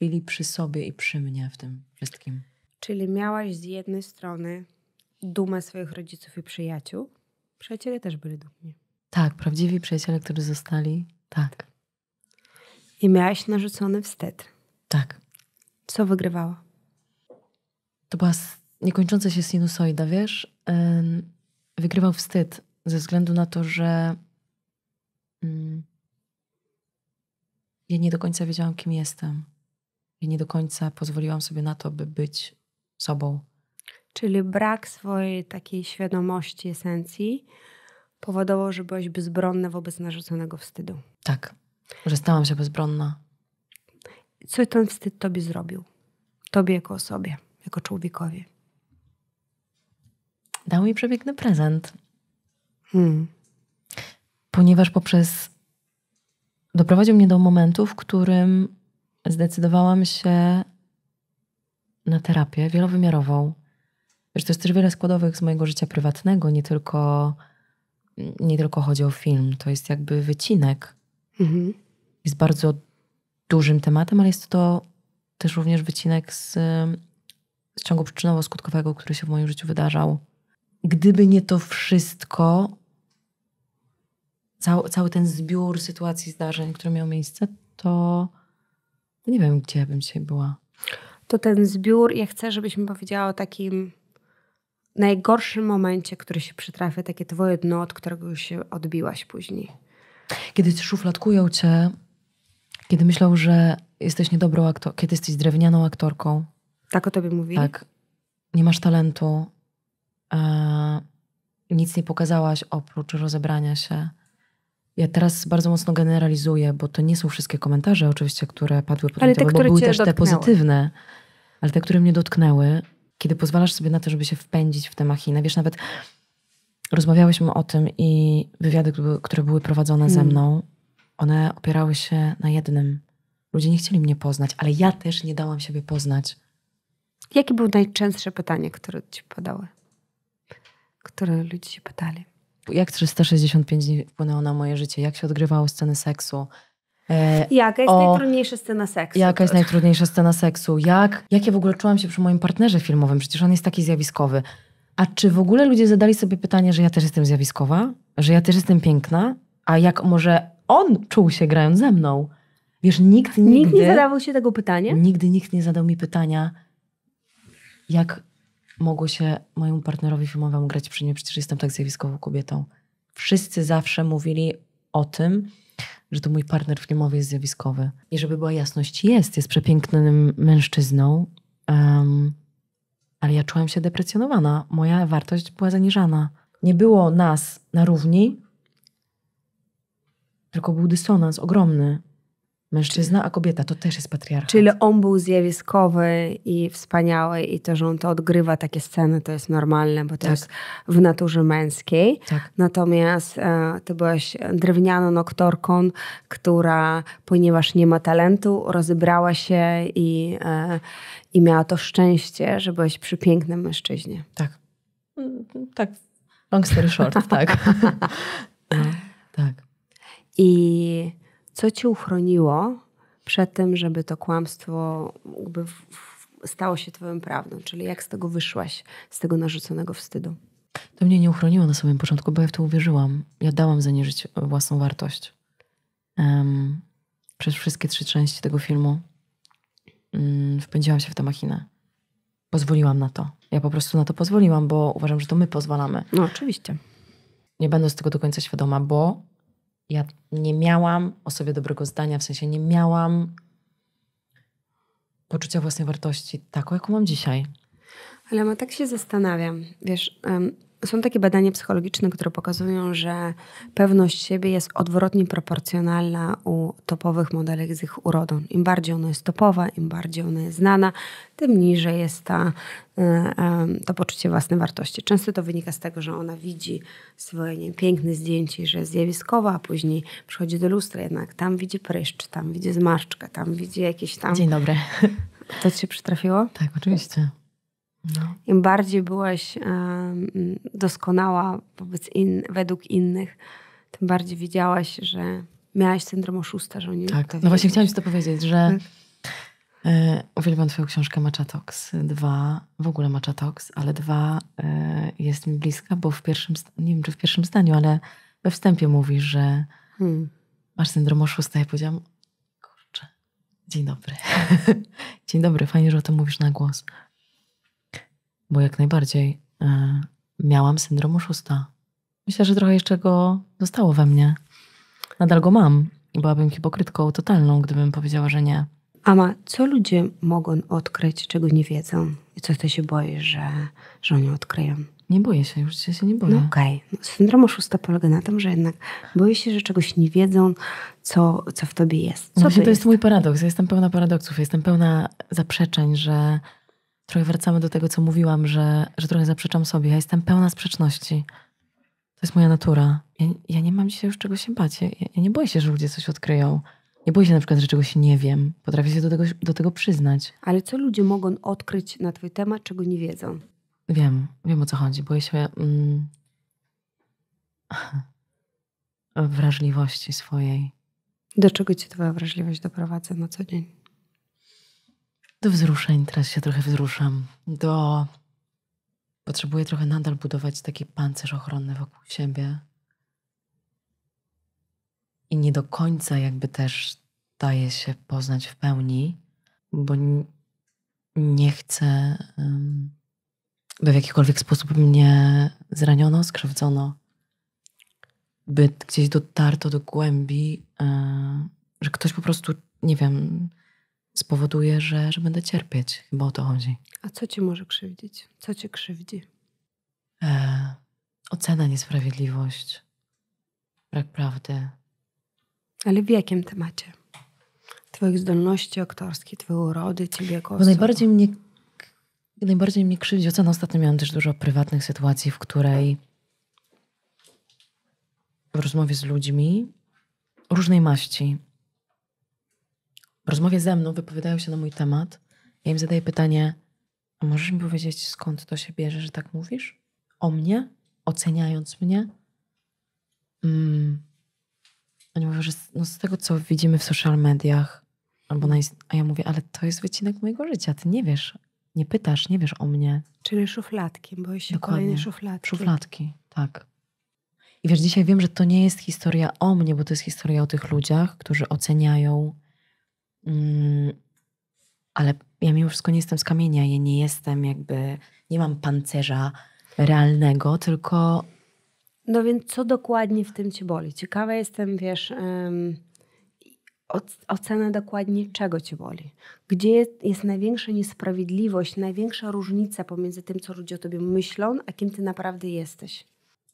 byli przy sobie i przy mnie w tym wszystkim. Czyli miałaś z jednej strony dumę swoich rodziców i przyjaciół. Przyjaciele też byli dumni. Tak, prawdziwi przyjaciele, którzy zostali, tak. I miałaś narzucony wstyd. Tak. Co wygrywało? To była niekończąca się sinusoida, wiesz? Wygrywał wstyd ze względu na to, że ja nie do końca wiedziałam, kim jestem. Ja nie do końca pozwoliłam sobie na to, by być sobą. Czyli brak swojej takiej świadomości, esencji powodował, że byłaś bezbronna wobec narzuconego wstydu. Tak, że stałam się bezbronna. Co ten wstyd tobie zrobił? Tobie jako osobie, jako człowiekowi. Dał mi przepiękny prezent. Ponieważ doprowadził mnie do momentu, w którym zdecydowałam się na terapię wielowymiarową. Wiesz, to jest też wiele składowych z mojego życia prywatnego, nie tylko chodzi o film. To jest jakby wycinek. Jest bardzo dużym tematem, ale jest to też również wycinek z ciągu przyczynowo-skutkowego, który się w moim życiu wydarzał. Gdyby nie to wszystko, cały ten zbiór sytuacji, zdarzeń, które miały miejsce, to nie wiem, gdzie bym dzisiaj była. To ten zbiór, ja chcę, żebyś mi powiedziała o takim najgorszym momencie, który się przytrafia, takie twoje dno, od którego już się odbiłaś później. Kiedy szufladkują cię, kiedy myślą, że jesteś niedobrą aktorką, kiedy jesteś drewnianą aktorką. Tak o tobie mówili? Tak. Nie masz talentu. Nic nie pokazałaś oprócz rozebrania się. Ja teraz bardzo mocno generalizuję, bo to nie są wszystkie komentarze oczywiście, które padły pod ale te, bo które były cię też dotknęły. te pozytywne. Ale te, które mnie dotknęły, kiedy pozwalasz sobie na to, żeby się wpędzić w tę machinę. Wiesz, nawet rozmawiałyśmy o tym i wywiady, które były prowadzone ze mną, one opierały się na jednym. Ludzie nie chcieli mnie poznać, ale ja też nie dałam siebie poznać. Jakie było najczęstsze pytanie, które ci padały? Które ludzie się pytali? Jak 365 dni wpłynęło na moje życie? Jak się odgrywało sceny seksu? Jaka jest najtrudniejsza scena seksu? Jaka jest najtrudniejsza scena seksu? Jak ja w ogóle czułam się przy moim partnerze filmowym? Przecież on jest taki zjawiskowy. A czy w ogóle ludzie zadali sobie pytanie, że ja też jestem zjawiskowa? Że ja też jestem piękna? A jak może on czuł się grając ze mną? Wiesz, nikt nie zadawał się tego pytania? Nigdy nikt nie zadał mi pytania, jak mogło się mojemu partnerowi filmowemu grać przy mnie? Przecież jestem tak zjawiskową kobietą. Wszyscy zawsze mówili o tym, że to mój partner filmowy jest zjawiskowy. I żeby była jasność, jest przepięknym mężczyzną, ale ja czułam się deprecjonowana. Moja wartość była zaniżana. Nie było nas na równi, tylko był dysonans ogromny. Mężczyzna, a kobieta, to też jest patriarchat. Czyli on był zjawiskowy i wspaniały i to, że on to odgrywa, takie sceny, to jest normalne, bo to jest w naturze męskiej. Tak. Natomiast ty byłaś drewnianą aktorką, która, ponieważ nie ma talentu, rozebrała się i miała to szczęście, że byłaś przy pięknym mężczyźnie. Tak. Tak. Long story short, tak. No, tak. I co ci uchroniło przed tym, żeby to kłamstwo jakby stało się twoją prawdą? Czyli jak z tego wyszłaś, z tego narzuconego wstydu? To mnie nie uchroniło na samym początku, bo ja w to uwierzyłam. Ja dałam zaniżyć własną wartość. Przez wszystkie 3 części tego filmu wpędziłam się w tę machinę. Pozwoliłam na to. Ja po prostu na to pozwoliłam, bo uważam, że to my pozwalamy. No oczywiście. Nie będę z tego do końca świadoma, bo ja nie miałam o sobie dobrego zdania, w sensie nie miałam poczucia własnej wartości taką, jaką mam dzisiaj. Ale tak się zastanawiam. Wiesz, są takie badania psychologiczne, które pokazują, że pewność siebie jest odwrotnie proporcjonalna u topowych modelek z ich urodą. Im bardziej ona jest topowa, im bardziej ona jest znana, tym niżej jest to poczucie własnej wartości. Często to wynika z tego, że ona widzi swoje piękne zdjęcie, że jest zjawiskowa, a później przychodzi do lustra, jednak tam widzi pryszcz, tam widzi zmarszczkę, tam widzi jakieś tam... Dzień dobry. To ci się przytrafiło? Tak, oczywiście. No. Im bardziej byłaś doskonała według innych, tym bardziej wiedziałaś, że miałaś syndrom oszusta, że oni Tak, to no właśnie wiedzieli. chciałam ci to powiedzieć, że uwielbiam twoją książkę Matcha Talks. 2, w ogóle Matcha Talks, ale 2 jest mi bliska, bo nie wiem czy w pierwszym zdaniu, ale we wstępie mówisz, że masz syndrom oszusta. Ja powiedziałam, kurczę, dzień dobry. Dzień dobry, fajnie, że o tym mówisz na głos. Bo jak najbardziej miałam syndrom oszusta. Myślę, że trochę jeszcze go zostało we mnie. Nadal go mam. I byłabym hipokrytką totalną, gdybym powiedziała, że nie. Ama, co ludzie mogą odkryć, czego nie wiedzą? I co ty się boisz, że oni odkryją? Nie boję się, już dzisiaj się nie boję. No okej. No, syndrom oszusta polega na tym, że jednak boję się, że czegoś nie wiedzą, co w tobie jest. Co Właśnie to jest mój paradoks. Ja jestem pełna paradoksów. Ja jestem pełna zaprzeczeń, że trochę wracamy do tego, co mówiłam, że trochę zaprzeczam sobie. Ja jestem pełna sprzeczności. To jest moja natura. Ja nie mam dzisiaj już czego się bać. Ja nie boję się, że ludzie coś odkryją. Nie boję się na przykład, że czegoś nie wiem. Potrafię się do tego przyznać. Ale co ludzie mogą odkryć na twój temat, czego nie wiedzą? Wiem o co chodzi. Boję się wrażliwości swojej. Do czego cię twoja wrażliwość doprowadza na co dzień? Do wzruszeń. Teraz się trochę wzruszam. Potrzebuję trochę nadal budować taki pancerz ochronny wokół siebie. I nie do końca jakby też daje się poznać w pełni, bo nie chcę, by w jakikolwiek sposób mnie zraniono, skrzywdzono. By gdzieś dotarto do głębi, że ktoś po prostu, nie wiem, spowoduje, że będę cierpieć. Chyba o to chodzi. A co cię może krzywdzić? Co cię krzywdzi? Ocena, niesprawiedliwość, brak prawdy. Ale w jakim temacie? Twoich zdolności aktorskich, twojej urody, ciebie jako Bo osoby? najbardziej mnie krzywdzi ocena. Ostatnio miałam też dużo prywatnych sytuacji, w której w rozmowie z ludźmi różnej maści, w rozmowie ze mną wypowiadają się na mój temat. Ja im zadaję pytanie, a możesz mi powiedzieć, skąd to się bierze, że tak mówisz? O mnie? Oceniając mnie? Oni mówią, że z tego, co widzimy w social mediach, albo a ja mówię, ale to jest wycinek mojego życia. Ty nie wiesz, nie pytasz, nie wiesz o mnie. Czyli szufladki, boisz się Dokładnie. kolejnej szufladki. Szufladki, tak. I wiesz, dzisiaj wiem, że to nie jest historia o mnie, bo to jest historia o tych ludziach, którzy oceniają, ale ja mimo wszystko nie jestem z kamienia. Ja nie jestem nie mam pancerza realnego, tylko... No więc co dokładnie w tym cię boli? Ciekawa jestem, wiesz, ocena dokładnie czego cię boli. Gdzie jest największa niesprawiedliwość, największa różnica pomiędzy tym, co ludzie o tobie myślą, a kim ty naprawdę jesteś.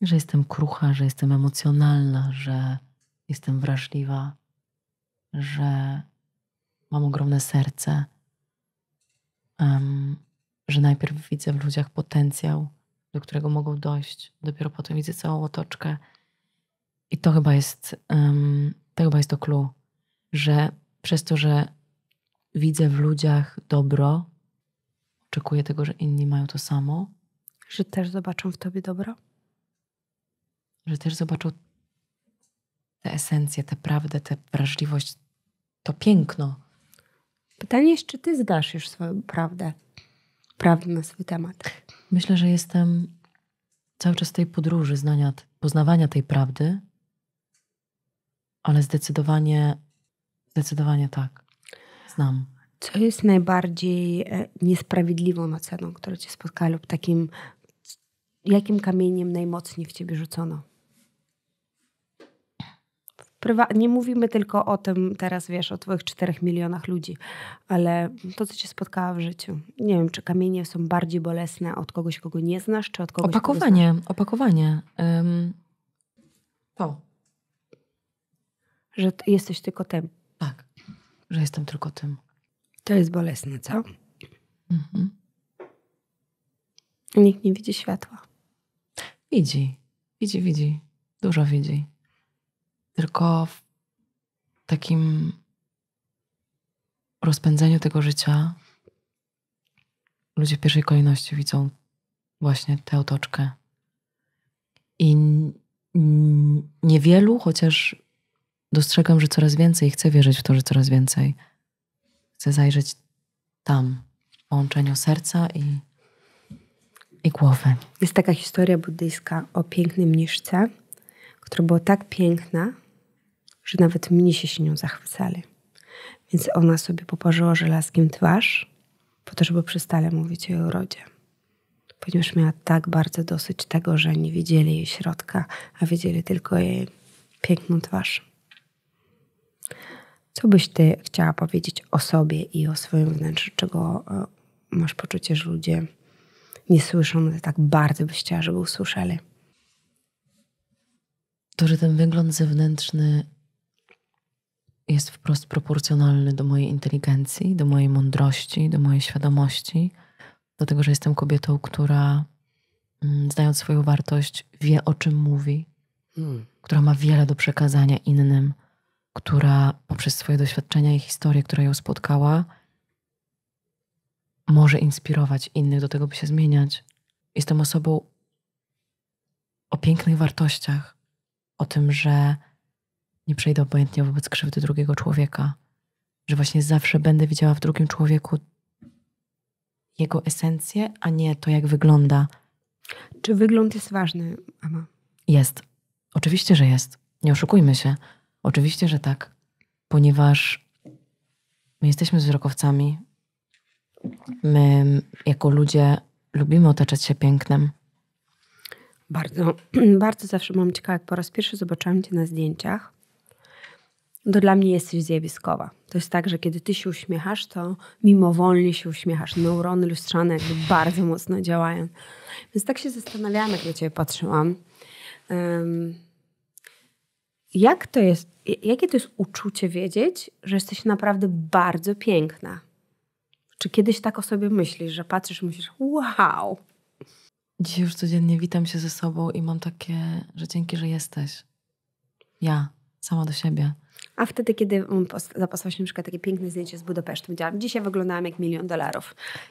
Że jestem krucha, że jestem emocjonalna, że jestem wrażliwa, że mam ogromne serce, że najpierw widzę w ludziach potencjał, do którego mogą dojść. Dopiero potem widzę całą otoczkę. I to chyba jest to clue, że przez to, że widzę w ludziach dobro, oczekuję tego, że inni mają to samo. Że też zobaczą w tobie dobro? Że też zobaczą tę esencję, tę prawdę, tę wrażliwość, to piękno. Pytanie jest, czy ty zdasz już swoją prawdę na swój temat? Myślę, że jestem cały czas w tej podróży poznawania tej prawdy, ale zdecydowanie tak, znam. Co jest najbardziej niesprawiedliwą oceną, która cię spotkała lub takim, jakim kamieniem najmocniej w ciebie rzucono? Nie mówimy tylko o tym teraz, wiesz, o twoich 4 milionach ludzi, ale to, co cię spotkało w życiu. Nie wiem, czy kamienie są bardziej bolesne od kogoś, kogo nie znasz, czy od kogoś, kogo znasz? Opakowanie. To. Że jesteś tylko tym. Tak, że jestem tylko tym. To jest bolesne, co? Mhm. Nikt nie widzi światła. Widzi. Dużo widzi. Tylko w takim rozpędzeniu tego życia ludzie w pierwszej kolejności widzą właśnie tę otoczkę. I niewielu, chociaż dostrzegam, że coraz więcej, chcę wierzyć w to, że coraz więcej. Chcę zajrzeć tam, w połączeniu serca i głowy. Jest taka historia buddyjska o pięknej mniszce, która była tak piękna, że nawet mnisi się nią zachwycali. Więc ona sobie poparzyła żelazkiem twarz, po to, żeby przestali mówić o jej urodzie. Ponieważ miała tak bardzo dosyć tego, że nie widzieli jej środka, a widzieli tylko jej piękną twarz. Co byś ty chciała powiedzieć o sobie i o swoim wnętrzu, czego masz poczucie, że ludzie nie słyszą, ale tak bardzo byś chciała, żeby usłyszeli? To, że ten wygląd zewnętrzny jest wprost proporcjonalny do mojej inteligencji, do mojej mądrości, do mojej świadomości, do tego, że jestem kobietą, która znając swoją wartość wie, o czym mówi, która ma wiele do przekazania innym, która poprzez swoje doświadczenia i historię, która ją spotkała, może inspirować innych do tego, by się zmieniać. Jestem osobą o pięknych wartościach, o tym, że nie przejdę obojętnie wobec krzywdy drugiego człowieka, że właśnie zawsze będę widziała w drugim człowieku jego esencję, a nie to, jak wygląda. Czy wygląd jest ważny, Ama? Jest. Oczywiście, że jest. Nie oszukujmy się. Oczywiście, że tak. Ponieważ my jesteśmy wzrokowcami. My jako ludzie lubimy otaczać się pięknem. Bardzo, bardzo zawsze mam ciekawe, jak po raz pierwszy zobaczyłam cię na zdjęciach, to dla mnie jesteś zjawiskowa. To jest tak, że kiedy ty się uśmiechasz, to mimowolnie się uśmiechasz. Neurony lustrzane jakby bardzo mocno działają. Więc tak się zastanawiałam, jak na ciebie patrzyłam. Jak to jest, jakie to jest uczucie wiedzieć, że jesteś naprawdę bardzo piękna? Czy kiedyś tak o sobie myślisz, że patrzysz i myślisz, wow. Dzisiaj już codziennie witam się ze sobą i mam takie, że dzięki, że jesteś. Ja, sama do siebie. A wtedy, kiedy zapasowałaś na przykład takie piękne zdjęcie z Budapesztu, powiedziałam, dzisiaj wyglądałam jak $1 000 000.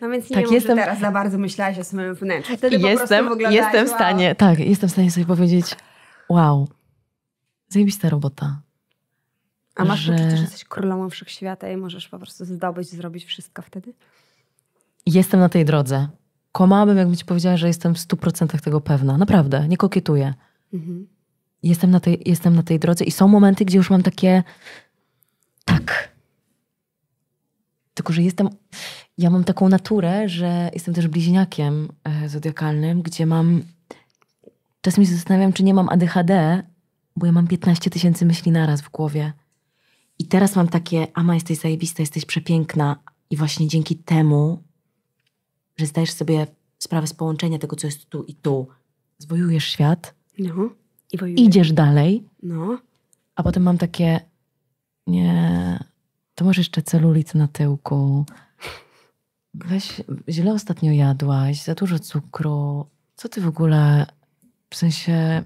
No więc nie wiem, że teraz za bardzo myślałaś o swoim wnętrzu. Wtedy jestem w stanie sobie powiedzieć, wow, zajebista robota. A masz poczucie, że jesteś królową wszechświata i możesz po prostu zrobić wszystko wtedy? Jestem na tej drodze. Kłamałabym, jakbym ci powiedziała, że jestem w 100% tego pewna. Naprawdę, nie kokietuję. Mhm. Jestem na tej drodze i są momenty, gdzie już mam takie tak. Tylko, że ja mam taką naturę, że jestem też bliźniakiem zodiakalnym, gdzie czasem się zastanawiam, czy nie mam ADHD, bo ja mam 15 000 myśli naraz w głowie. I teraz mam takie, Ama, jesteś zajebista, jesteś przepiękna i właśnie dzięki temu, że zdajesz sobie sprawę z połączenia tego, co jest tu i tu, zwojujesz świat, idziesz dalej, a potem mam takie, nie, to masz jeszcze celulit na tyłku, weź, źle ostatnio jadłaś, za dużo cukru, co ty w ogóle, w sensie,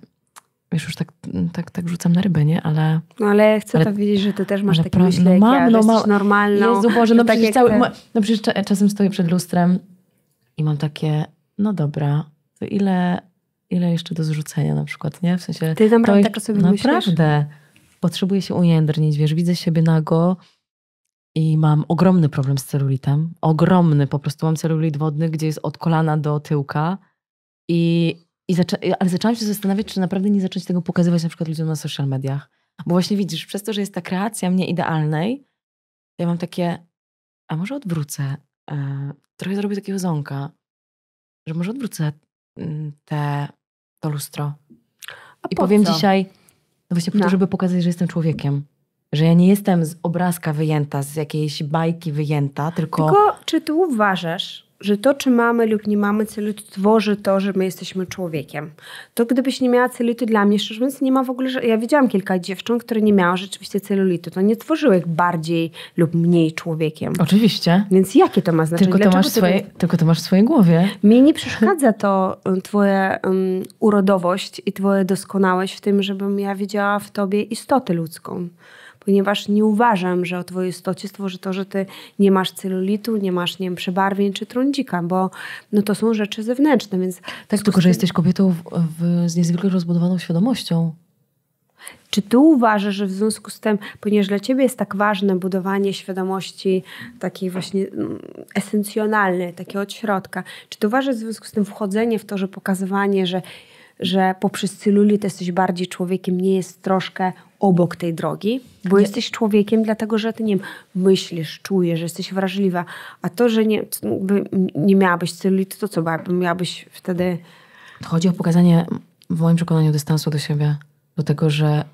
wiesz, już tak rzucam na rybę, nie? Ale chcę to wiedzieć, że ty też masz takie myśli, jak ja, że jesteś normalną. Jezu Boże, przecież czasem stoję przed lustrem i mam takie, no dobra, to ile jeszcze do zrzucenia na przykład, nie? W sensie... Ty naprawdę tak o sobie myślisz? Naprawdę. Potrzebuję się ujędrnić, wiesz, widzę siebie nago i mam ogromny problem z celulitem. Ogromny, po prostu mam celulit wodny, gdzie jest od kolana do tyłka ale zaczęłam się zastanawiać, czy naprawdę nie zacząć tego pokazywać na przykład ludziom na social mediach. Bo właśnie widzisz, przez to, że jest ta kreacja mnie idealnej, ja mam takie, a może odwrócę, trochę zrobię takiego ząka, że może odwrócę to lustro. I powiem dzisiaj, no właśnie po to, żeby pokazać, że jestem człowiekiem. Że ja nie jestem z obrazka wyjęta, z jakiejś bajki wyjęta, tylko czy ty uważasz, że to, czy mamy lub nie mamy celulitu, tworzy to, że my jesteśmy człowiekiem? To gdybyś nie miała celulitu, dla mnie szczerze mówiąc nie ma w ogóle... Ja widziałam kilka dziewcząt, które nie miały rzeczywiście celulitu. To nie tworzyły ich bardziej lub mniej człowiekiem. Oczywiście. Więc jakie to ma znaczenie? Tylko to masz w swojej głowie. Mnie nie przeszkadza to twoja urodowość i twoja doskonałość w tym, żebym ja widziała w tobie istotę ludzką. Ponieważ nie uważam, że o twojej istocie stworzy to, że ty nie masz celulitu, nie masz, nie wiem, przebarwień czy trądzika, bo to są rzeczy zewnętrzne. Więc tak, tylko że jesteś kobietą z niezwykle rozbudowaną świadomością. Czy ty uważasz, że w związku z tym, ponieważ dla ciebie jest tak ważne budowanie świadomości takiej właśnie esencjonalnej, takiej od środka, czy ty uważasz w związku z tym wchodzenie w to, że pokazywanie, że poprzez celulit jesteś bardziej człowiekiem, nie jest troszkę obok tej drogi? Bo jesteś człowiekiem dlatego, że ty, nie wiem, myślisz, czujesz, że jesteś wrażliwa. A to, że nie miałabyś celulitu, to co? Miałabyś wtedy... Chodzi o pokazanie, w moim przekonaniu, dystansu do siebie. Do tego, że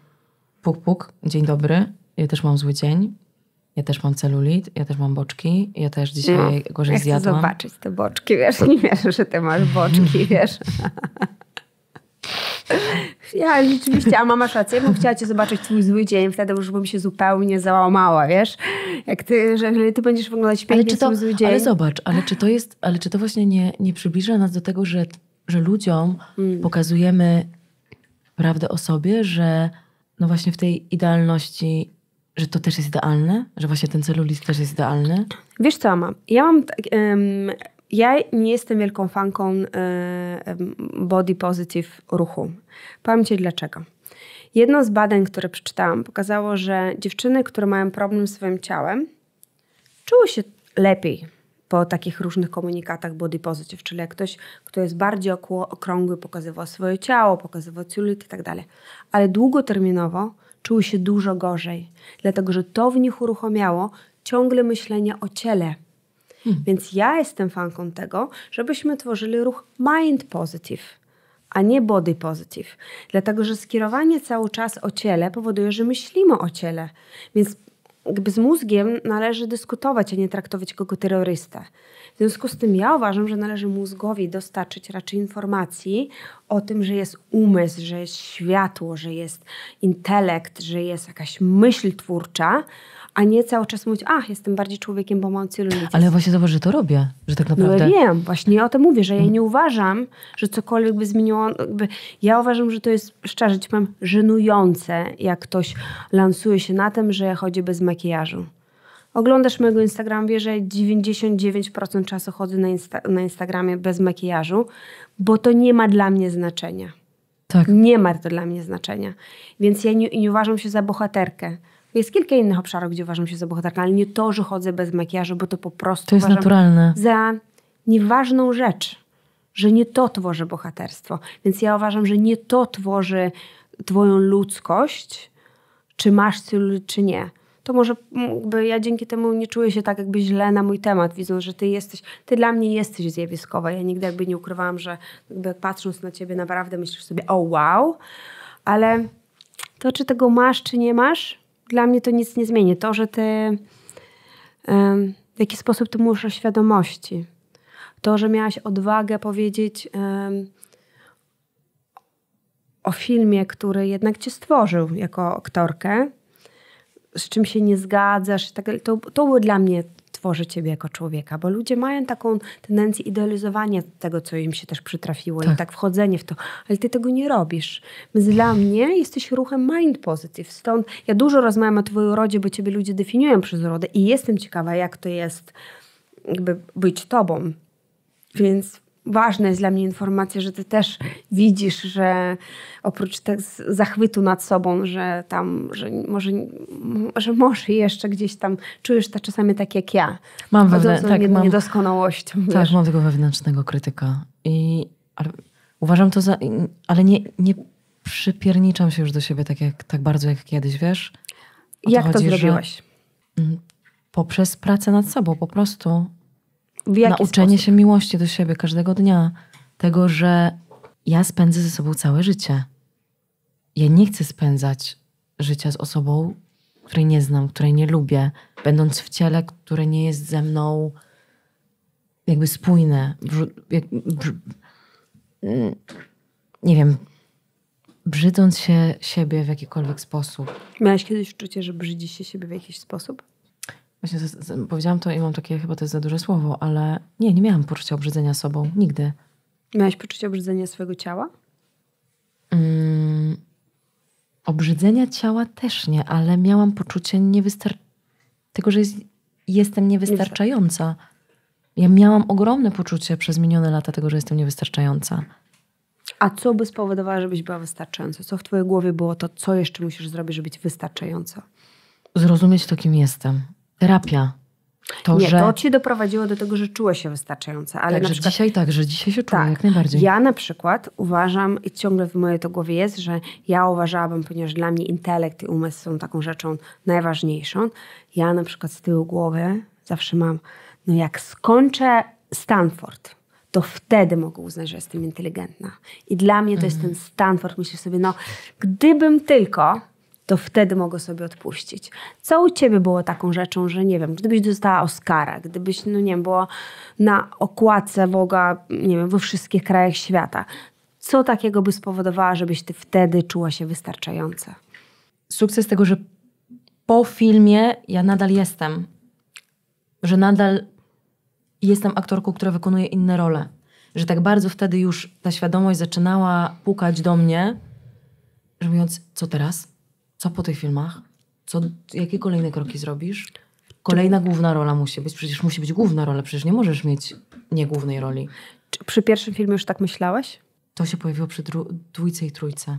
puk, dzień dobry, ja też mam zły dzień. Ja też mam celulit, ja też mam boczki, ja też dzisiaj gorzej zjadłam. Chcę zobaczyć te boczki, wiesz, nie wierzę, że ty masz boczki, wiesz. Ja rzeczywiście, a masz rację, ja bym chciała cię zobaczyć twój zły dzień, wtedy już bym się zupełnie załamała, wiesz. Jak ty, że jeżeli ty będziesz wyglądać pięknie twój zły dzień. Ale zobacz, ale czy to właśnie nie przybliża nas do tego, że ludziom pokazujemy prawdę o sobie, że no właśnie w tej idealności, że to też jest idealne, że właśnie ten celulit też jest idealny? Wiesz co, ja nie jestem wielką fanką body positive ruchu. Powiem ci dlaczego. Jedno z badań, które przeczytałam, pokazało, że dziewczyny, które mają problem z swoim ciałem, czuły się lepiej po takich różnych komunikatach body positive, czyli jak ktoś, kto jest bardziej okrągły, pokazywał swoje ciało, pokazywał celulit i tak dalej. Ale długoterminowo czuły się dużo gorzej, dlatego że to w nich uruchomiało ciągle myślenie o ciele. Więc ja jestem fanką tego, żebyśmy tworzyli ruch mind positive, a nie body positive. Dlatego, że skierowanie cały czas o ciele powoduje, że myślimy o ciele. Więc jakby z mózgiem należy dyskutować, a nie traktować kogo terrorystę. W związku z tym ja uważam, że należy mózgowi dostarczyć raczej informacji o tym, że jest umysł, że jest światło, że jest intelekt, że jest jakaś myśl twórcza, a nie cały czas mówić, jestem bardziej człowiekiem, bo mam celulit. Ale właśnie zobacz, że to robię, że tak naprawdę... No ja wiem, właśnie o tym mówię, że ja nie uważam, że cokolwiek by zmieniło... Ja uważam, że to jest, szczerze ci powiem, żenujące, jak ktoś lansuje się na tym, że chodzi bez makijażu. Oglądasz mojego Instagrama, wiesz, że 99% czasu chodzę na Instagramie bez makijażu, bo to nie ma dla mnie znaczenia. Tak. Nie ma to dla mnie znaczenia. Więc ja nie uważam się za bohaterkę. Jest kilka innych obszarów, gdzie uważam się za bohaterkę, ale nie to, że chodzę bez makijażu, bo to po prostu to jest uważam naturalne. Za nieważną rzecz, że nie to tworzy bohaterstwo. Więc ja uważam, że nie to tworzy twoją ludzkość, czy masz celulit, czy nie. To może ja dzięki temu nie czuję się tak jakby źle na mój temat, widząc, że ty dla mnie jesteś zjawiskowa. Ja nigdy jakby nie ukrywałam, że jakby patrząc na ciebie naprawdę myślisz sobie, o wow, ale to, czy tego masz, czy nie masz, dla mnie to nic nie zmieni. To, że ty w jaki sposób ty mówisz o świadomości. To, że miałaś odwagę powiedzieć o filmie, który jednak cię stworzył jako aktorkę, z czym się nie zgadzasz, to dla mnie tworzy ciebie jako człowieka, bo ludzie mają taką tendencję idealizowania tego, co im się też przytrafiło i tak wchodzenie w to, ale ty tego nie robisz. Więc dla mnie jesteś ruchem mind positive. Stąd ja dużo rozmawiam o twojej urodzie, bo ciebie ludzie definiują przez urodę i jestem ciekawa, jak to jest jakby być tobą. Więc ważna jest dla mnie informacja, że ty też widzisz, że oprócz tego zachwytu nad sobą, że tam, że może jeszcze gdzieś tam czujesz to czasami tak jak ja. Mam niedoskonałością. Tak, mam tego wewnętrznego krytyka. Ale uważam to za... Ale nie przypierniczam się już do siebie tak bardzo jak kiedyś, wiesz? Jak to zrobiłaś? Poprzez pracę nad sobą, po prostu. sposób? Nauczenie się miłości do siebie każdego dnia. Tego, że ja spędzę ze sobą całe życie. Ja nie chcę spędzać życia z osobą, której nie znam, której nie lubię, będąc w ciele, które nie jest ze mną jakby spójne. Nie wiem, brzydząc się siebie w jakikolwiek sposób. Miałaś kiedyś uczucie, że brzydzisz się siebie w jakiś sposób? Właśnie powiedziałam to i mam takie, chyba to jest za duże słowo, ale nie miałam poczucia obrzydzenia sobą. Nigdy. Miałaś poczucie obrzydzenia swojego ciała? Obrzydzenia ciała też nie, ale miałam poczucie tego, że jestem niewystarczająca. Ja miałam ogromne poczucie przez minione lata tego, że jestem niewystarczająca. A co by spowodowało, żebyś była wystarczająca? Co w twojej głowie było to, co jeszcze musisz zrobić, żeby być wystarczająca? Zrozumieć to, kim jestem. Terapia. To ci doprowadziło do tego, że czułeś się wystarczająca. Ale tak, na że przykład, dzisiaj się czuję, jak najbardziej. Ja na przykład uważam, i ciągle w mojej to głowie jest, że ja uważałabym, ponieważ dla mnie intelekt i umysł są taką rzeczą najważniejszą. Ja na przykład z tyłu głowy zawsze mam, jak skończę Stanford, to wtedy mogę uznać, że jestem inteligentna. I dla mnie to jest ten Stanford. Myślę sobie, gdybym tylko to wtedy mogę sobie odpuścić. Co u ciebie było taką rzeczą, że nie wiem, gdybyś dostała Oscara, gdybyś, no nie wiem, było na okładce Vogue'a, nie wiem, we wszystkich krajach świata. Co takiego by spowodowała, żebyś ty wtedy czuła się wystarczająca? Sukces tego, że po filmie ja nadal jestem. Że nadal jestem aktorką, która wykonuje inne role. Że tak bardzo wtedy już ta świadomość zaczynała pukać do mnie, że mówiąc, co teraz? Co po tych filmach? Jakie kolejne kroki zrobisz? Kolejna główna rola musi być. Przecież musi być główna rola. Przecież nie możesz mieć niegłównej roli. Czy przy pierwszym filmie już tak myślałeś? To się pojawiło przy dwójce i trójce.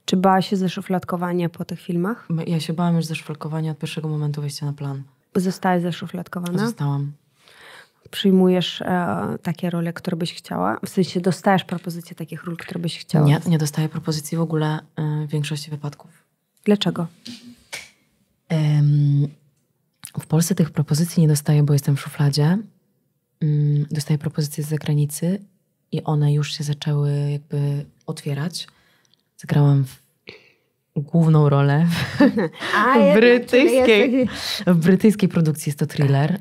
Czy bałaś się zeszufladkowania po tych filmach? Ja się bałam już zeszufladkowania od pierwszego momentu wejścia na plan. Zostałaś zeszufladkowana? Zostałam. Przyjmujesz takie role, które byś chciała? W sensie dostajesz propozycje takich ról, które byś chciała? Nie dostaję propozycji w ogóle w większości wypadków. Dlaczego? W Polsce tych propozycji nie dostaję, bo jestem w szufladzie. Dostaję propozycje z zagranicy i one już się zaczęły jakby otwierać. Zagrałam główną rolę w brytyjskiej produkcji. Jest to thriller.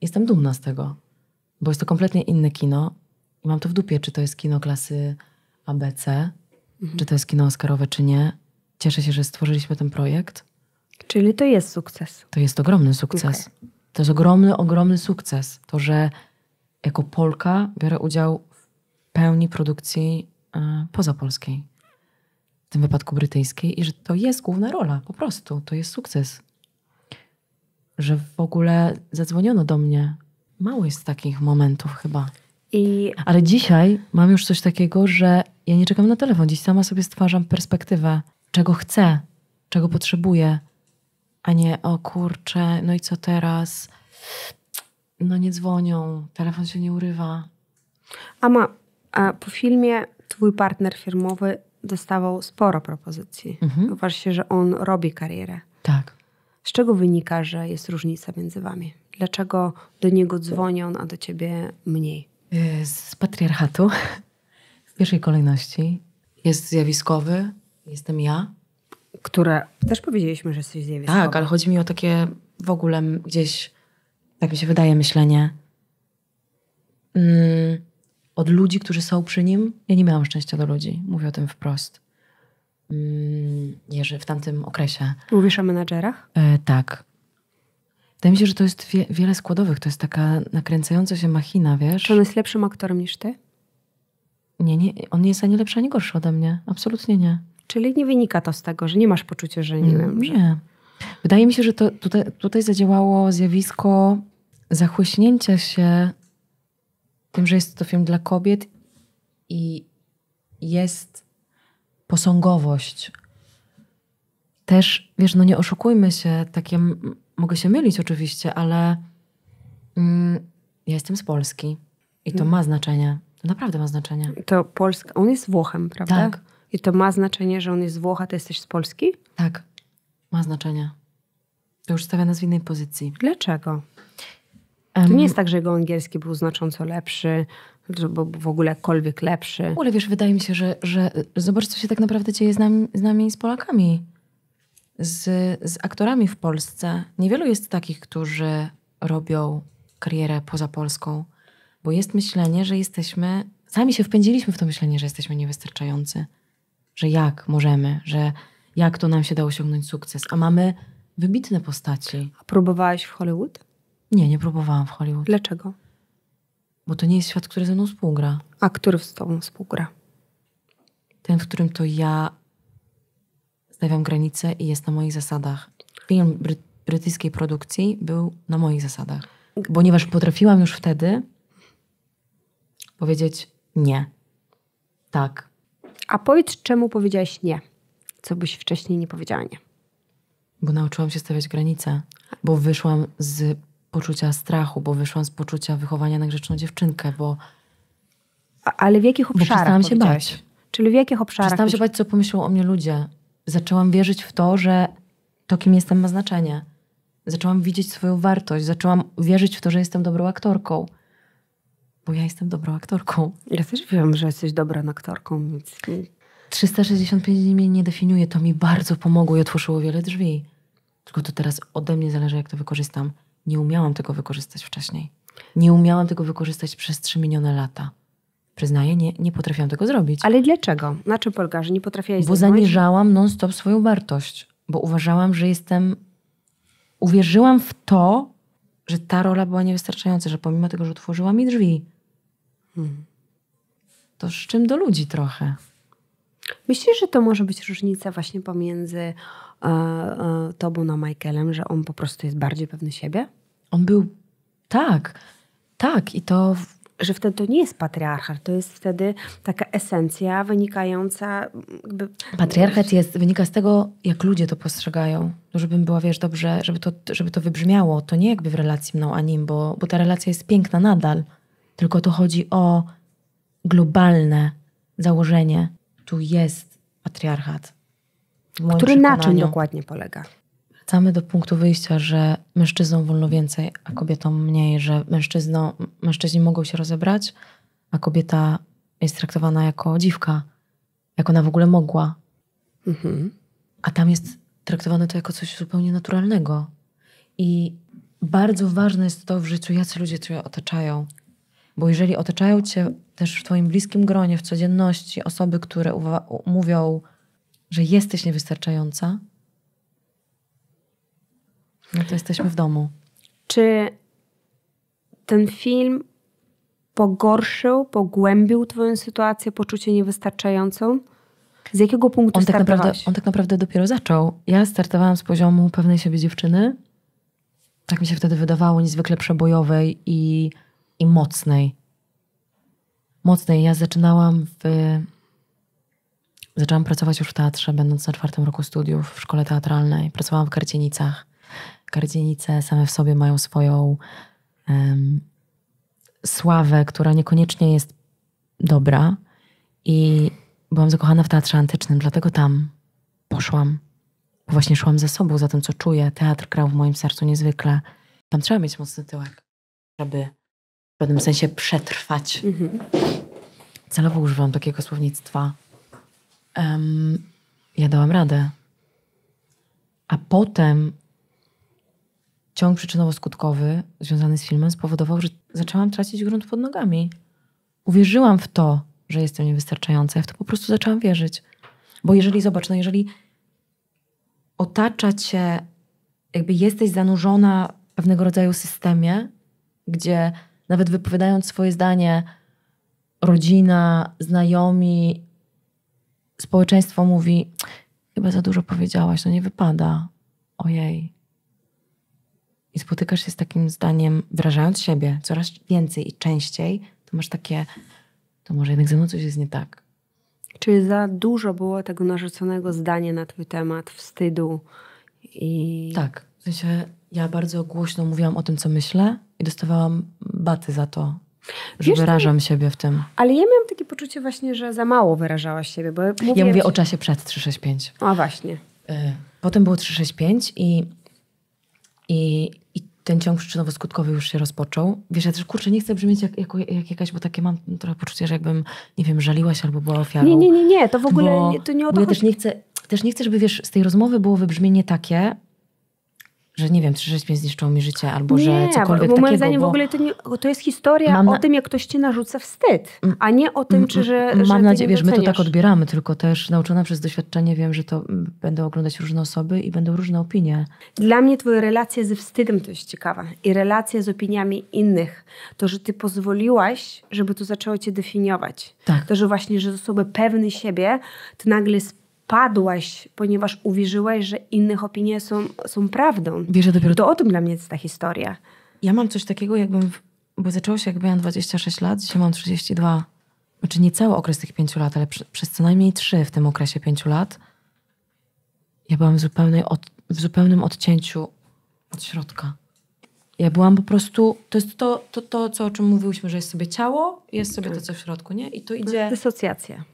Jestem dumna z tego, bo jest to kompletnie inne kino. I mam to w dupie, czy to jest kino klasy ABC, czy to jest kino oscarowe, czy nie. Cieszę się, że stworzyliśmy ten projekt. Czyli to jest sukces. To jest ogromny sukces. Okay. To jest ogromny sukces. To, że jako Polka biorę udział w pełni produkcji pozapolskiej. W tym wypadku brytyjskiej. I że to jest główna rola. Po prostu. To jest sukces. Że w ogóle zadzwoniono do mnie. Mało jest takich momentów chyba. Ale dzisiaj mam już coś takiego, że ja nie czekam na telefon. Dziś sama sobie stwarzam perspektywę, czego chcę, czego potrzebuję. A nie, o kurczę, no i co teraz? No nie dzwonią, telefon się nie urywa. A po filmie twój partner firmowy dostawał sporo propozycji. Uważasz się, że on robi karierę. Tak. Z czego wynika, że jest różnica między wami? Dlaczego do niego dzwonią, a do ciebie mniej? Z patriarchatu w pierwszej kolejności. Jest zjawiskowy, jestem ja. Które też powiedzieliśmy, że jesteś zjawiskowa. Tak, ale chodzi mi o takie w ogóle gdzieś, tak mi się wydaje, myślenie od ludzi, którzy są przy nim. Ja nie miałam szczęścia do ludzi. Mówię o tym wprost. W tamtym okresie. Mówisz o menadżerach? Tak. Wydaje mi się, że to jest wiele składowych. To jest taka nakręcająca się machina, wiesz? Czy on jest lepszym aktorem niż ty? Nie. On nie jest ani lepszy, ani gorszy ode mnie. Absolutnie nie. Czyli nie wynika to z tego, że nie masz poczucia, że nie wiem. Nie. Wydaje mi się, że to tutaj zadziałało zjawisko zachłyśnięcia się tym, że jest to film dla kobiet i jest posągowość. Też, wiesz, no nie oszukujmy się, takie, mogę się mylić oczywiście, ale ja jestem z Polski i to ma znaczenie. To naprawdę ma znaczenie. To Polska, on jest Włochem, prawda? Tak. I to ma znaczenie, że on jest z Włoch, a ty jesteś z Polski? Tak, ma znaczenie. To już stawia nas w innej pozycji. Dlaczego? To nie jest tak, że jego angielski był znacząco lepszy, bo w ogóle jakkolwiek lepszy. W ogóle, wiesz, wydaje mi się, że zobacz, co się tak naprawdę dzieje z nami i z Polakami. Z aktorami w Polsce. Niewielu jest takich, którzy robią karierę poza Polską. Bo jest myślenie, że jesteśmy... Sami się wpędziliśmy w to myślenie, że jesteśmy niewystarczający. Że jak możemy, że jak to nam się da osiągnąć sukces. A mamy wybitne postaci. A próbowałeś w Hollywood? Nie próbowałam w Hollywood. Dlaczego? Bo to nie jest świat, który ze mną współgra. A który z tobą współgra? Ten, w którym to ja stawiam granice i jest na moich zasadach. Film brytyjskiej produkcji był na moich zasadach. Ponieważ potrafiłam już wtedy powiedzieć nie. Tak. A powiedz, czemu powiedziałaś nie? Co byś wcześniej nie powiedziała nie? Bo nauczyłam się stawiać granice. Bo wyszłam z poczucia strachu, bo wyszłam z poczucia wychowania na grzeczną dziewczynkę, bo... Ale w jakich obszarach? Bo przestałam się bać. Czyli w jakich obszarach? Przestałam się bać, co pomyślą o mnie ludzie. Zaczęłam wierzyć w to, że to, kim jestem, ma znaczenie. Zaczęłam widzieć swoją wartość. Zaczęłam wierzyć w to, że jestem dobrą aktorką. Bo ja jestem dobrą aktorką. Ja też wiem, że jesteś dobrą aktorką. Więc... 365 dni mnie nie definiuje. To mi bardzo pomogło i otworzyło wiele drzwi. Tylko to teraz ode mnie zależy, jak to wykorzystam. Nie umiałam tego wykorzystać wcześniej. Nie umiałam tego wykorzystać przez 3 minione lata. Przyznaję, nie potrafiłam tego zrobić. Ale dlaczego? Na czym polega, że nie potrafiłaś Bo zaniżałam non-stop swoją wartość. Bo uważałam, że uwierzyłam w to, że ta rola była niewystarczająca, że pomimo tego, że otworzyła mi drzwi, to z czym do ludzi trochę. Myślisz, że to może być różnica właśnie pomiędzy tobą a Michaelem, że on po prostu jest bardziej pewny siebie? On był... Tak. I to... Że wtedy to nie jest patriarchat, to jest wtedy taka esencja wynikająca... Patriarchat wynika z tego, jak ludzie to postrzegają. Żebym była, dobrze, żeby to wybrzmiało. To nie jakby w relacji mną a nim, bo ta relacja jest piękna nadal. Tylko to chodzi o globalne założenie. Tu jest patriarchat. Który na czym dokładnie polega? Wracamy do punktu wyjścia, że mężczyznom wolno więcej, a kobietom mniej, że mężczyźni mogą się rozebrać, a kobieta jest traktowana jako dziwka, jak ona w ogóle mogła. A tam jest traktowane to jako coś zupełnie naturalnego. I bardzo ważne jest to w życiu, jacy ludzie cię otaczają. Bo jeżeli otaczają cię też w twoim bliskim gronie, w codzienności osoby, które mówią, że jesteś niewystarczająca, no to jesteśmy w domu. Czy ten film pogłębił twoją sytuację, poczucie niewystarczającą? Z jakiego punktu startowałeś? On tak naprawdę dopiero zaczął. Ja startowałam z poziomu pewnej siebie dziewczyny. Tak mi się wtedy wydawało, niezwykle przebojowej i mocnej. Ja zaczęłam pracować już w teatrze, będąc na 4. roku studiów w szkole teatralnej. Pracowałam w Kardzienicach. Kardzienice same w sobie mają swoją sławę, która niekoniecznie jest dobra. I byłam zakochana w teatrze antycznym, dlatego tam poszłam. Bo właśnie szłam ze sobą, za tym, co czuję. Teatr grał w moim sercu niezwykle. Tam trzeba mieć mocny tyłek, żeby w pewnym sensie przetrwać. Celowo używam takiego słownictwa. Ja dałam radę. A potem ciąg przyczynowo-skutkowy związany z filmem spowodował, że zaczęłam tracić grunt pod nogami. Uwierzyłam w to, że jestem niewystarczająca. Ja w to po prostu zaczęłam wierzyć. Bo jeżeli otacza cię, jakby jesteś zanurzona w pewnego rodzaju systemie, gdzie nawet wypowiadając swoje zdanie, rodzina, znajomi, społeczeństwo mówi, chyba za dużo powiedziałaś, no nie wypada. Ojej. I spotykasz się z takim zdaniem, wyrażając siebie coraz więcej i częściej, to masz takie, to może jednak ze mną coś jest nie tak. Czy za dużo było tego narzuconego zdania na twój temat, wstydu? Tak. W sensie ja bardzo głośno mówiłam o tym, co myślę i dostawałam baty za to, że wyrażam siebie w tym. Ale ja miałam takie poczucie właśnie, że za mało wyrażałaś siebie. Bo ja mówię o czasie przed 365. A właśnie. Potem było 365 i ten ciąg przyczynowo-skutkowy już się rozpoczął. Wiesz, ja też, kurczę, nie chcę brzmieć jak jakaś, bo takie mam trochę poczucie, że jakbym, nie wiem, żaliła się albo była ofiarą. Nie, to w ogóle to nie o to ja też nie chcę, żeby, wiesz, z tej rozmowy było wybrzmienie takie, że nie wiem, 365 zniszczyło mi życie, albo że cokolwiek bo moim takiego. zdaniem w ogóle to jest historia o tym, jak ktoś ci narzuca wstyd, a nie o tym, że mam nadzieję, wiesz, my to tak odbieramy, tylko też nauczona przez doświadczenie wiem, że to będą oglądać różne osoby i będą różne opinie. Dla mnie twoja relacja ze wstydem to jest ciekawa i relacja z opiniami innych. To, że ty pozwoliłaś, żeby to zaczęło cię definiować. Tak. To, że właśnie, że osoby pewne siebie, ty nagle padłaś, ponieważ uwierzyłaś, że innych opinie są prawdą. Wiesz, dopiero to o tym dla mnie jest ta historia. Ja mam coś takiego, bo zaczęło się, jak miałam 26 lat, dzisiaj mam 32. Znaczy nie cały okres tych 5 lat, ale przez co najmniej 3 w tym okresie 5 lat ja byłam w zupełnym odcięciu od środka. Ja byłam po prostu, to jest to co, o czym mówiłyśmy, że jest sobie ciało, jest sobie to, co w środku, nie? I to idzie... Dysocjacja.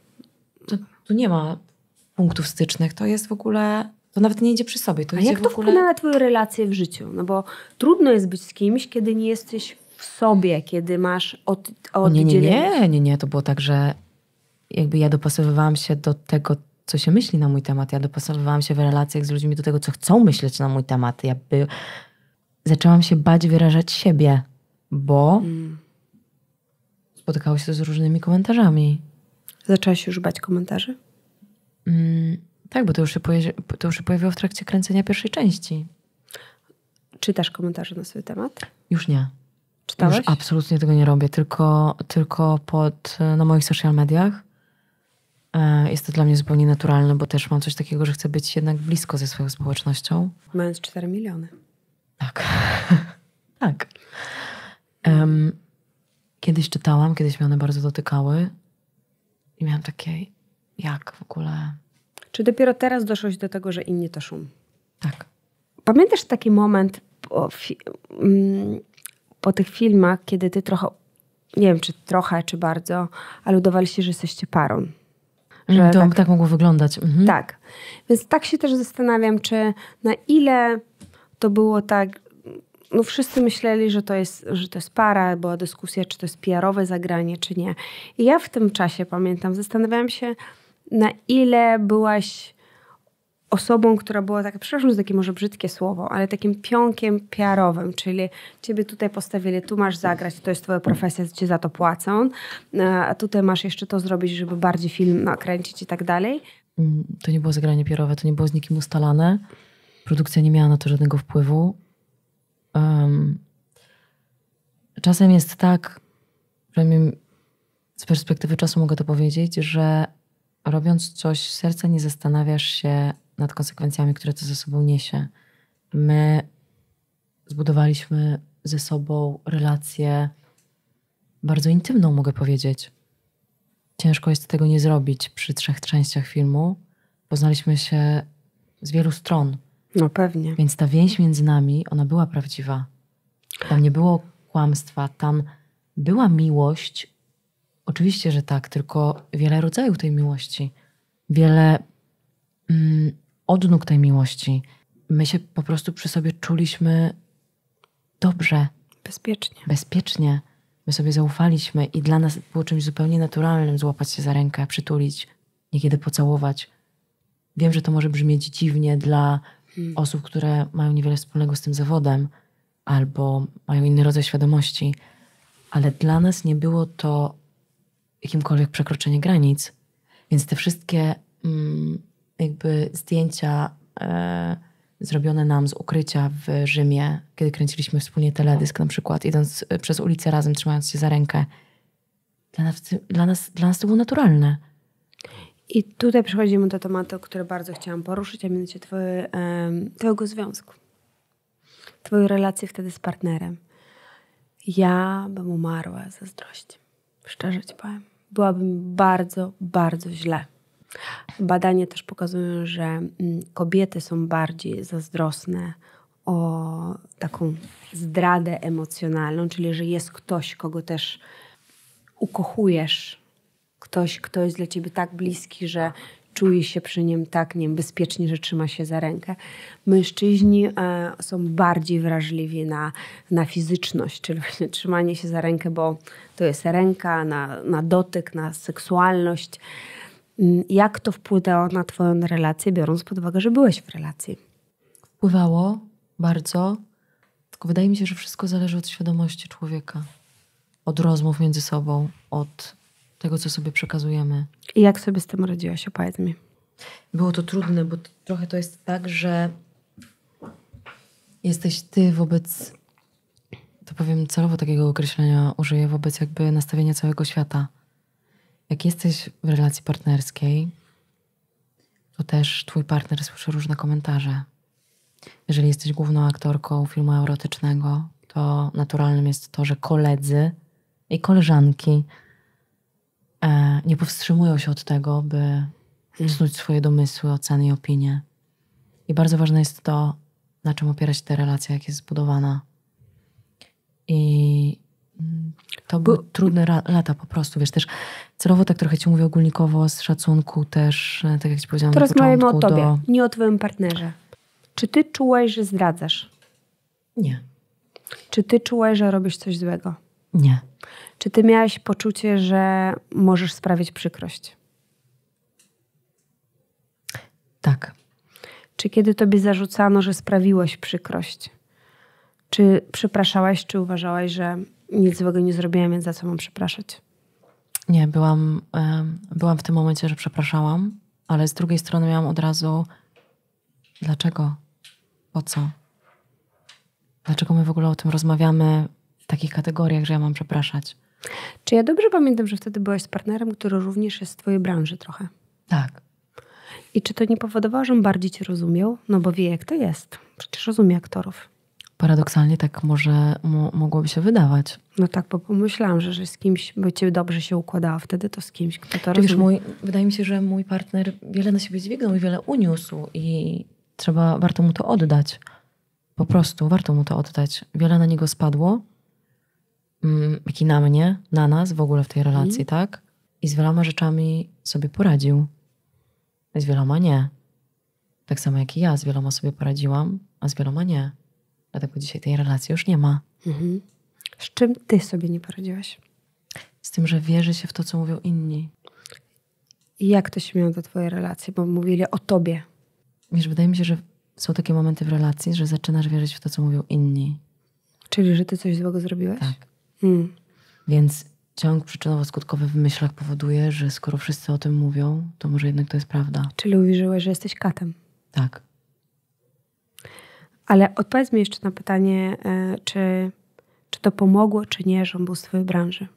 Tu nie ma punktów stycznych, to jest w ogóle, to nawet nie idzie przy sobie. To a idzie jak to wpływa na twoje relacje w życiu? No bo trudno jest być z kimś, kiedy nie jesteś w sobie, kiedy masz oddzielenie. Nie, to było tak, że jakby ja dopasowywałam się do tego, co się myśli na mój temat. Ja dopasowywałam się w relacjach z ludźmi do tego, co chcą myśleć na mój temat. Zaczęłam się bać wyrażać siebie, bo spotykało się to z różnymi komentarzami. Zaczęłaś już bać komentarzy? Tak, bo to już się pojawiło w trakcie kręcenia pierwszej części. Czytasz komentarze na swój temat? Już nie. Czytałeś? Już absolutnie tego nie robię, tylko na moich social mediach. Jest to dla mnie zupełnie naturalne, bo też mam coś takiego, że chcę być jednak blisko ze swoją społecznością. Mając 4 miliony. Tak. Tak. Kiedyś czytałam, kiedyś mnie one bardzo dotykały i miałam takie, jak w ogóle... Czy dopiero teraz doszłoś do tego, że inni to szum? Tak. Pamiętasz taki moment po tych filmach, kiedy ty trochę, nie wiem czy trochę, czy bardzo, ale udawaliście, że jesteście parą? Że tak mogło wyglądać. Mhm. Tak. Więc tak się też zastanawiam, czy na ile to było tak, no wszyscy myśleli, że to jest para, była dyskusja, czy to jest PR-owe zagranie, czy nie. I ja w tym czasie, pamiętam, zastanawiałam się, na ile byłaś osobą, która była taka, przepraszam za takie może brzydkie słowo, ale takim pionkiem PR-owym, czyli ciebie tutaj postawili, tu masz zagrać, to jest twoja profesja, ci za to płacą, a tutaj masz jeszcze to zrobić, żeby bardziej film nakręcić i tak dalej. To nie było zagranie PR-owe, to nie było z nikim ustalane. Produkcja nie miała na to żadnego wpływu. Czasem jest tak, przynajmniej z perspektywy czasu mogę to powiedzieć, że robiąc coś z serca nie zastanawiasz się nad konsekwencjami, które to ze sobą niesie. My zbudowaliśmy ze sobą relację bardzo intymną, mogę powiedzieć. Ciężko jest tego nie zrobić przy 3 częściach filmu. Poznaliśmy się z wielu stron. No pewnie. Więc ta więź między nami, ona była prawdziwa. Tam nie było kłamstwa, tam była miłość. Oczywiście, że tak, tylko wiele rodzajów tej miłości. Wiele odnóg tej miłości. My się po prostu przy sobie czuliśmy dobrze. Bezpiecznie. My sobie zaufaliśmy i dla nas było czymś zupełnie naturalnym złapać się za rękę, przytulić, niekiedy pocałować. Wiem, że to może brzmieć dziwnie dla osób, które mają niewiele wspólnego z tym zawodem albo mają inny rodzaj świadomości, ale dla nas nie było to jakimkolwiek przekroczenie granic. Więc te wszystkie jakby zdjęcia zrobione nam z ukrycia w Rzymie, kiedy kręciliśmy wspólnie teledysk na przykład, idąc przez ulicę razem, trzymając się za rękę, dla nas to było naturalne. I tutaj przechodzimy do tematu, który bardzo chciałam poruszyć, a mianowicie twojego związku. Twojej relacji wtedy z partnerem. Ja bym umarła z zazdrości. Szczerze ci powiem. Byłabym bardzo, bardzo źle. Badania też pokazują, że kobiety są bardziej zazdrosne o taką zdradę emocjonalną, czyli że jest ktoś, kogo też ukochujesz. Ktoś, kto jest dla ciebie tak bliski, że czuje się przy nim tak, nie wiem, bezpiecznie, że trzyma się za rękę. Mężczyźni są bardziej wrażliwi na fizyczność, czyli właśnie trzymanie się za rękę, bo to jest ręka, na dotyk, na seksualność. Jak to wpłynęło na twoją relację, biorąc pod uwagę, że byłeś w relacji? Wpływało bardzo, tylko wydaje mi się, że wszystko zależy od świadomości człowieka. Od rozmów między sobą, od tego, co sobie przekazujemy. I jak sobie z tym radziłaś? Opowiedz mi. Było to trudne, bo trochę to jest tak, że jesteś ty wobec, to powiem celowo takiego określenia użyję, wobec jakby nastawienia całego świata. Jak jesteś w relacji partnerskiej, to też twój partner słyszy różne komentarze. Jeżeli jesteś główną aktorką filmu erotycznego, to naturalnym jest to, że koledzy i koleżanki nie powstrzymują się od tego, by wsnuć swoje domysły, oceny i opinie. I bardzo ważne jest to, na czym opiera się ta relacja, jak jest zbudowana. I to były trudne lata po prostu. Wiesz, też celowo tak trochę ci mówię ogólnikowo, z szacunku też, tak jak ci powiedziałam Teraz na początku. Teraz rozmawiamy o tobie, nie o twoim partnerze. Czy ty czułeś, że zdradzasz? Nie. Czy ty czułeś, że robisz coś złego? Nie. Czy ty miałeś poczucie, że możesz sprawić przykrość? Tak. Czy kiedy tobie zarzucano, że sprawiłeś przykrość? Czy przepraszałaś, czy uważałaś, że nic złego nie zrobiłam, więc za co mam przepraszać? Nie, byłam w tym momencie, że przepraszałam, ale z drugiej strony miałam od razu dlaczego? Po co? Dlaczego my w ogóle o tym rozmawiamy w takich kategoriach, że ja mam przepraszać? Czy ja dobrze pamiętam, że wtedy byłaś z partnerem, który również jest z twojej branży trochę? Tak. I czy to nie powodowało, że on bardziej cię rozumiał? No bo wie, jak to jest. Przecież rozumie aktorów. Paradoksalnie tak może mogłoby się wydawać. No tak, bo pomyślałam, że z kimś, by cię dobrze się układało wtedy, to z kimś, kto to Czy wiesz, rozumie. wydaje mi się, że mój partner wiele na siebie dźwignął i wiele uniósł i warto mu to oddać. Po prostu warto mu to oddać. Wiele na niego spadło, jak i na mnie, na nas w ogóle w tej relacji, tak? I z wieloma rzeczami sobie poradził. Z wieloma nie. Tak samo jak i ja z wieloma sobie poradziłam, a z wieloma nie. Dlatego dzisiaj tej relacji już nie ma. Mhm. Z czym ty sobie nie poradziłaś? Z tym, że wierzy się w to, co mówią inni. I jak to się miało do twojej relacji? Bo mówili o tobie. Wiesz, wydaje mi się, że są takie momenty w relacji, że zaczynasz wierzyć w to, co mówią inni. Czyli, że ty coś złego zrobiłeś? Tak. Mm. Więc ciąg przyczynowo-skutkowy w myślach powoduje, że skoro wszyscy o tym mówią, to może jednak to jest prawda. Czyli uwierzyłeś, że jesteś katem. Tak. Ale odpowiedz mi jeszcze na pytanie, czy to pomogło, czy nie, że on był z twojej branży?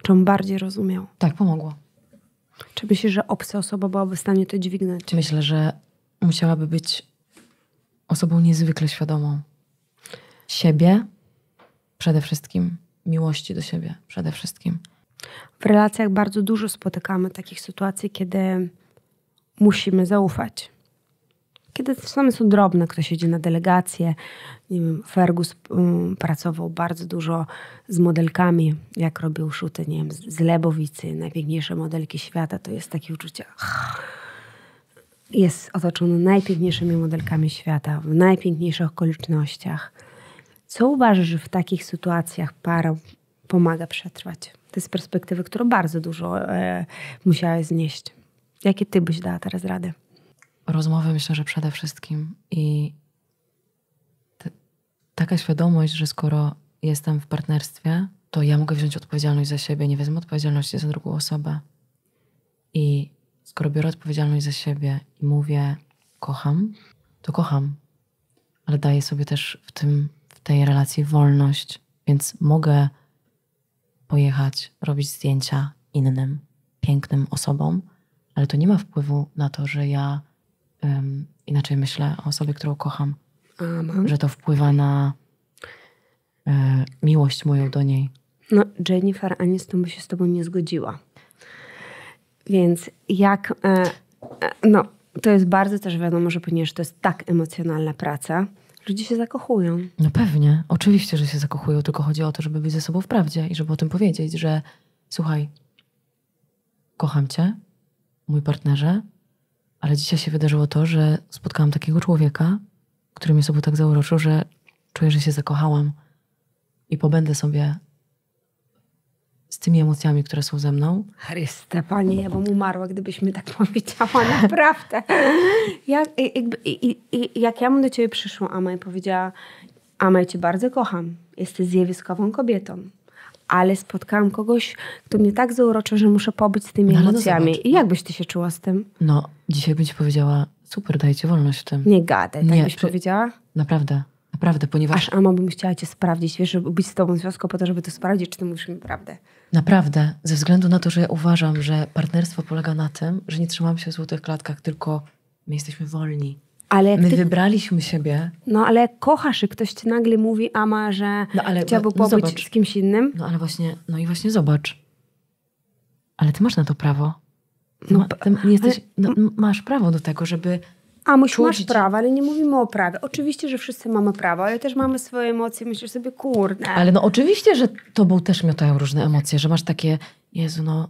Czy on bardziej rozumiał? Tak, pomogło. Czy myślisz, że obca osoba byłaby w stanie to dźwignąć? Myślę, że musiałaby być osobą niezwykle świadomą. Siebie przede wszystkim. Miłości do siebie przede wszystkim. W relacjach bardzo dużo spotykamy takich sytuacji, kiedy musimy zaufać. Kiedy same są drobne, ktoś idzie na delegację. Nie wiem, Fergus pracował bardzo dużo z modelkami, jak robił szuty, nie wiem, z Lebowicy, najpiękniejsze modelki świata. To jest takie uczucie. Jest otoczony najpiękniejszymi modelkami świata, w najpiękniejszych okolicznościach. Co uważasz, że w takich sytuacjach para pomaga przetrwać? To jest perspektywy, którą bardzo dużo musiałeś znieść. Jakie ty byś dała teraz radę? Rozmowy myślę, że przede wszystkim. I taka świadomość, że skoro jestem w partnerstwie, to ja mogę wziąć odpowiedzialność za siebie, nie wezmę odpowiedzialności za drugą osobę. I skoro biorę odpowiedzialność za siebie i mówię kocham, to kocham. Ale daję sobie też w tej relacji wolność, więc mogę pojechać, robić zdjęcia innym, pięknym osobom, ale to nie ma wpływu na to, że ja inaczej myślę o osobie, którą kocham. Że to wpływa na miłość moją do niej. No, Jennifer Aniston by się z tobą nie zgodziła. Więc jak... no, to jest bardzo też wiadomo, że ponieważ to jest tak emocjonalna praca, ludzie się zakochują. No pewnie. Oczywiście, że się zakochują, tylko chodzi o to, żeby być ze sobą w prawdzie i żeby o tym powiedzieć, że słuchaj, kocham cię, mój partnerze, ale dzisiaj się wydarzyło to, że spotkałam takiego człowieka, który mnie sobą tak zauroczył, że czuję, że się zakochałam i pobędę sobie z tymi emocjami, które są ze mną. Chryste, Panie, ja bym umarła, gdybyś mi tak powiedziała, naprawdę. Jak ja bym do ciebie przyszła, Ama, i powiedziała, Ama, ja cię bardzo kocham, jesteś zjawiskową kobietą, ale spotkałam kogoś, kto mnie tak zauroczył, że muszę pobyć z tymi emocjami. I jak byś ty się czuła z tym? No, dzisiaj bym ci powiedziała, super, dajcie wolność w tym. Nie gadaj, tak byś powiedziała? Naprawdę, ponieważ... Aż Ama bym chciała cię sprawdzić, wiesz, żeby być z tobą w związku po to, żeby to sprawdzić, czy ty mówisz mi prawdę. Naprawdę, ze względu na to, że ja uważam, że partnerstwo polega na tym, że nie trzymamy się w złotych klatkach, tylko my jesteśmy wolni. Ale jak my wybraliśmy siebie. No ale jak kochasz i ktoś ci nagle mówi, Ama, że chciałby pobyć z kimś innym. No ale właśnie, no i właśnie zobacz. Ale ty masz na to prawo. Masz prawo do tego, żeby... Masz prawo, ale nie mówimy o prawie. Oczywiście, że wszyscy mamy prawo, ale też mamy swoje emocje. Myślisz sobie, kurde. Ale no oczywiście, że tobą też miotają różne emocje, że masz takie, Jezu, no...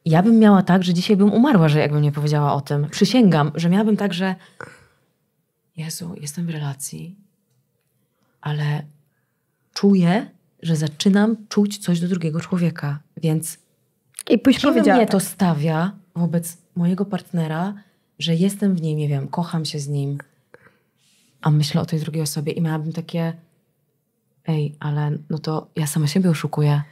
Ja bym miała tak, że dzisiaj bym umarła, że jakbym nie powiedziała o tym. Przysięgam, że miałabym tak, że Jezu, jestem w relacji, ale czuję, że zaczynam czuć coś do drugiego człowieka, więc I byś powiedziała, mnie to stawia wobec mojego partnera że jestem w nim, nie wiem, kocham się z nim, a myślę o tej drugiej osobie i miałabym takie ej, ale no to ja sama siebie oszukuję.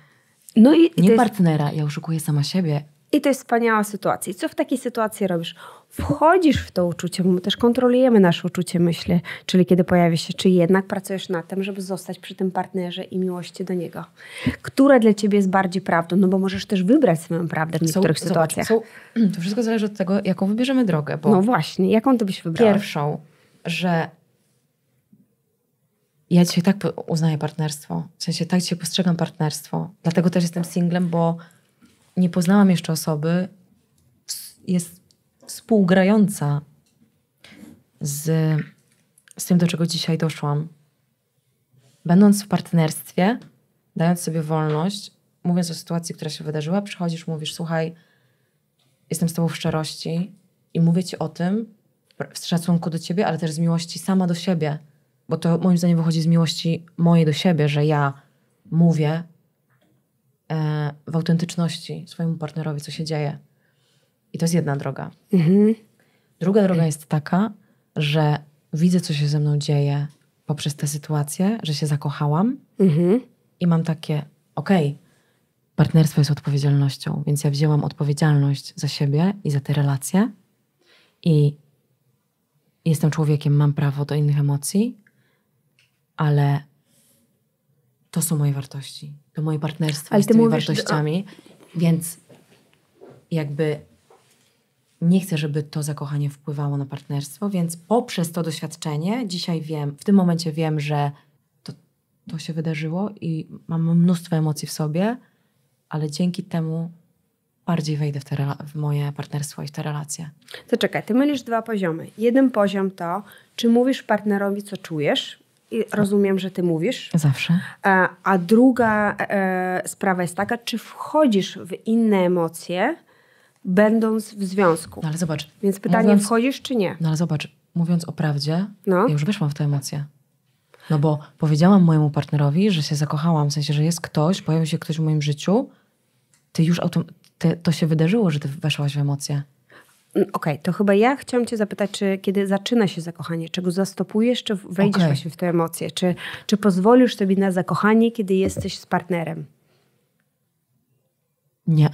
No i Nie to partnera, ja oszukuję sama siebie. I to jest wspaniała sytuacja. I co w takiej sytuacji robisz? Wchodzisz w to uczucie, bo my też kontrolujemy nasze uczucie, myślę. Czyli kiedy pojawia się, czy jednak pracujesz nad tym, żeby zostać przy tym partnerze i miłości do niego. Która dla ciebie jest bardziej prawdą? No bo możesz też wybrać swoją prawdę w niektórych sytuacjach. To wszystko zależy od tego, jaką wybierzemy drogę. Bo no właśnie, jaką ty byś wybrała? pierwszą, że ja dzisiaj tak uznaję partnerstwo. W sensie tak dzisiaj postrzegam partnerstwo. Dlatego też jestem singlem, bo nie poznałam jeszcze osoby, jest współgrająca z tym, do czego dzisiaj doszłam. Będąc w partnerstwie, dając sobie wolność, mówiąc o sytuacji, która się wydarzyła, przychodzisz, mówisz, słuchaj, jestem z tobą w szczerości i mówię ci o tym z szacunku do ciebie, ale też z miłości sama do siebie. Bo to moim zdaniem wychodzi z miłości mojej do siebie, że ja mówię w autentyczności swojemu partnerowi, co się dzieje. I to jest jedna droga. Druga droga jest taka, że widzę, co się ze mną dzieje poprzez tę sytuację, że się zakochałam i mam takie, okej, partnerstwo jest odpowiedzialnością, więc ja wzięłam odpowiedzialność za siebie i za te relacje i jestem człowiekiem, mam prawo do innych emocji, ale to są moje wartości. To moje partnerstwo jest tymi wartościami, więc jakby nie chcę, żeby to zakochanie wpływało na partnerstwo, więc poprzez to doświadczenie dzisiaj wiem, w tym momencie wiem, że to się wydarzyło i mam mnóstwo emocji w sobie, ale dzięki temu bardziej wejdę w moje partnerstwo i w te relacje. To czekaj, ty mylisz dwa poziomy. Jeden poziom to, czy mówisz partnerowi, co czujesz. I rozumiem, że ty mówisz. Zawsze. A druga sprawa jest taka, czy wchodzisz w inne emocje, będąc w związku. No ale zobacz. Więc pytanie, wchodzisz czy nie? No ale zobacz, mówiąc o prawdzie, ja już weszłam w te emocje. No bo powiedziałam mojemu partnerowi, że się zakochałam, w sensie, że jest ktoś, pojawił się ktoś w moim życiu, ty już to się wydarzyło, że ty weszłaś w emocje. Okej, to chyba ja chciałam cię zapytać, czy kiedy zaczyna się zakochanie, czy go zastopujesz, czy wejdziesz właśnie w te emocje? Czy pozwolisz sobie na zakochanie, kiedy jesteś z partnerem? Nie.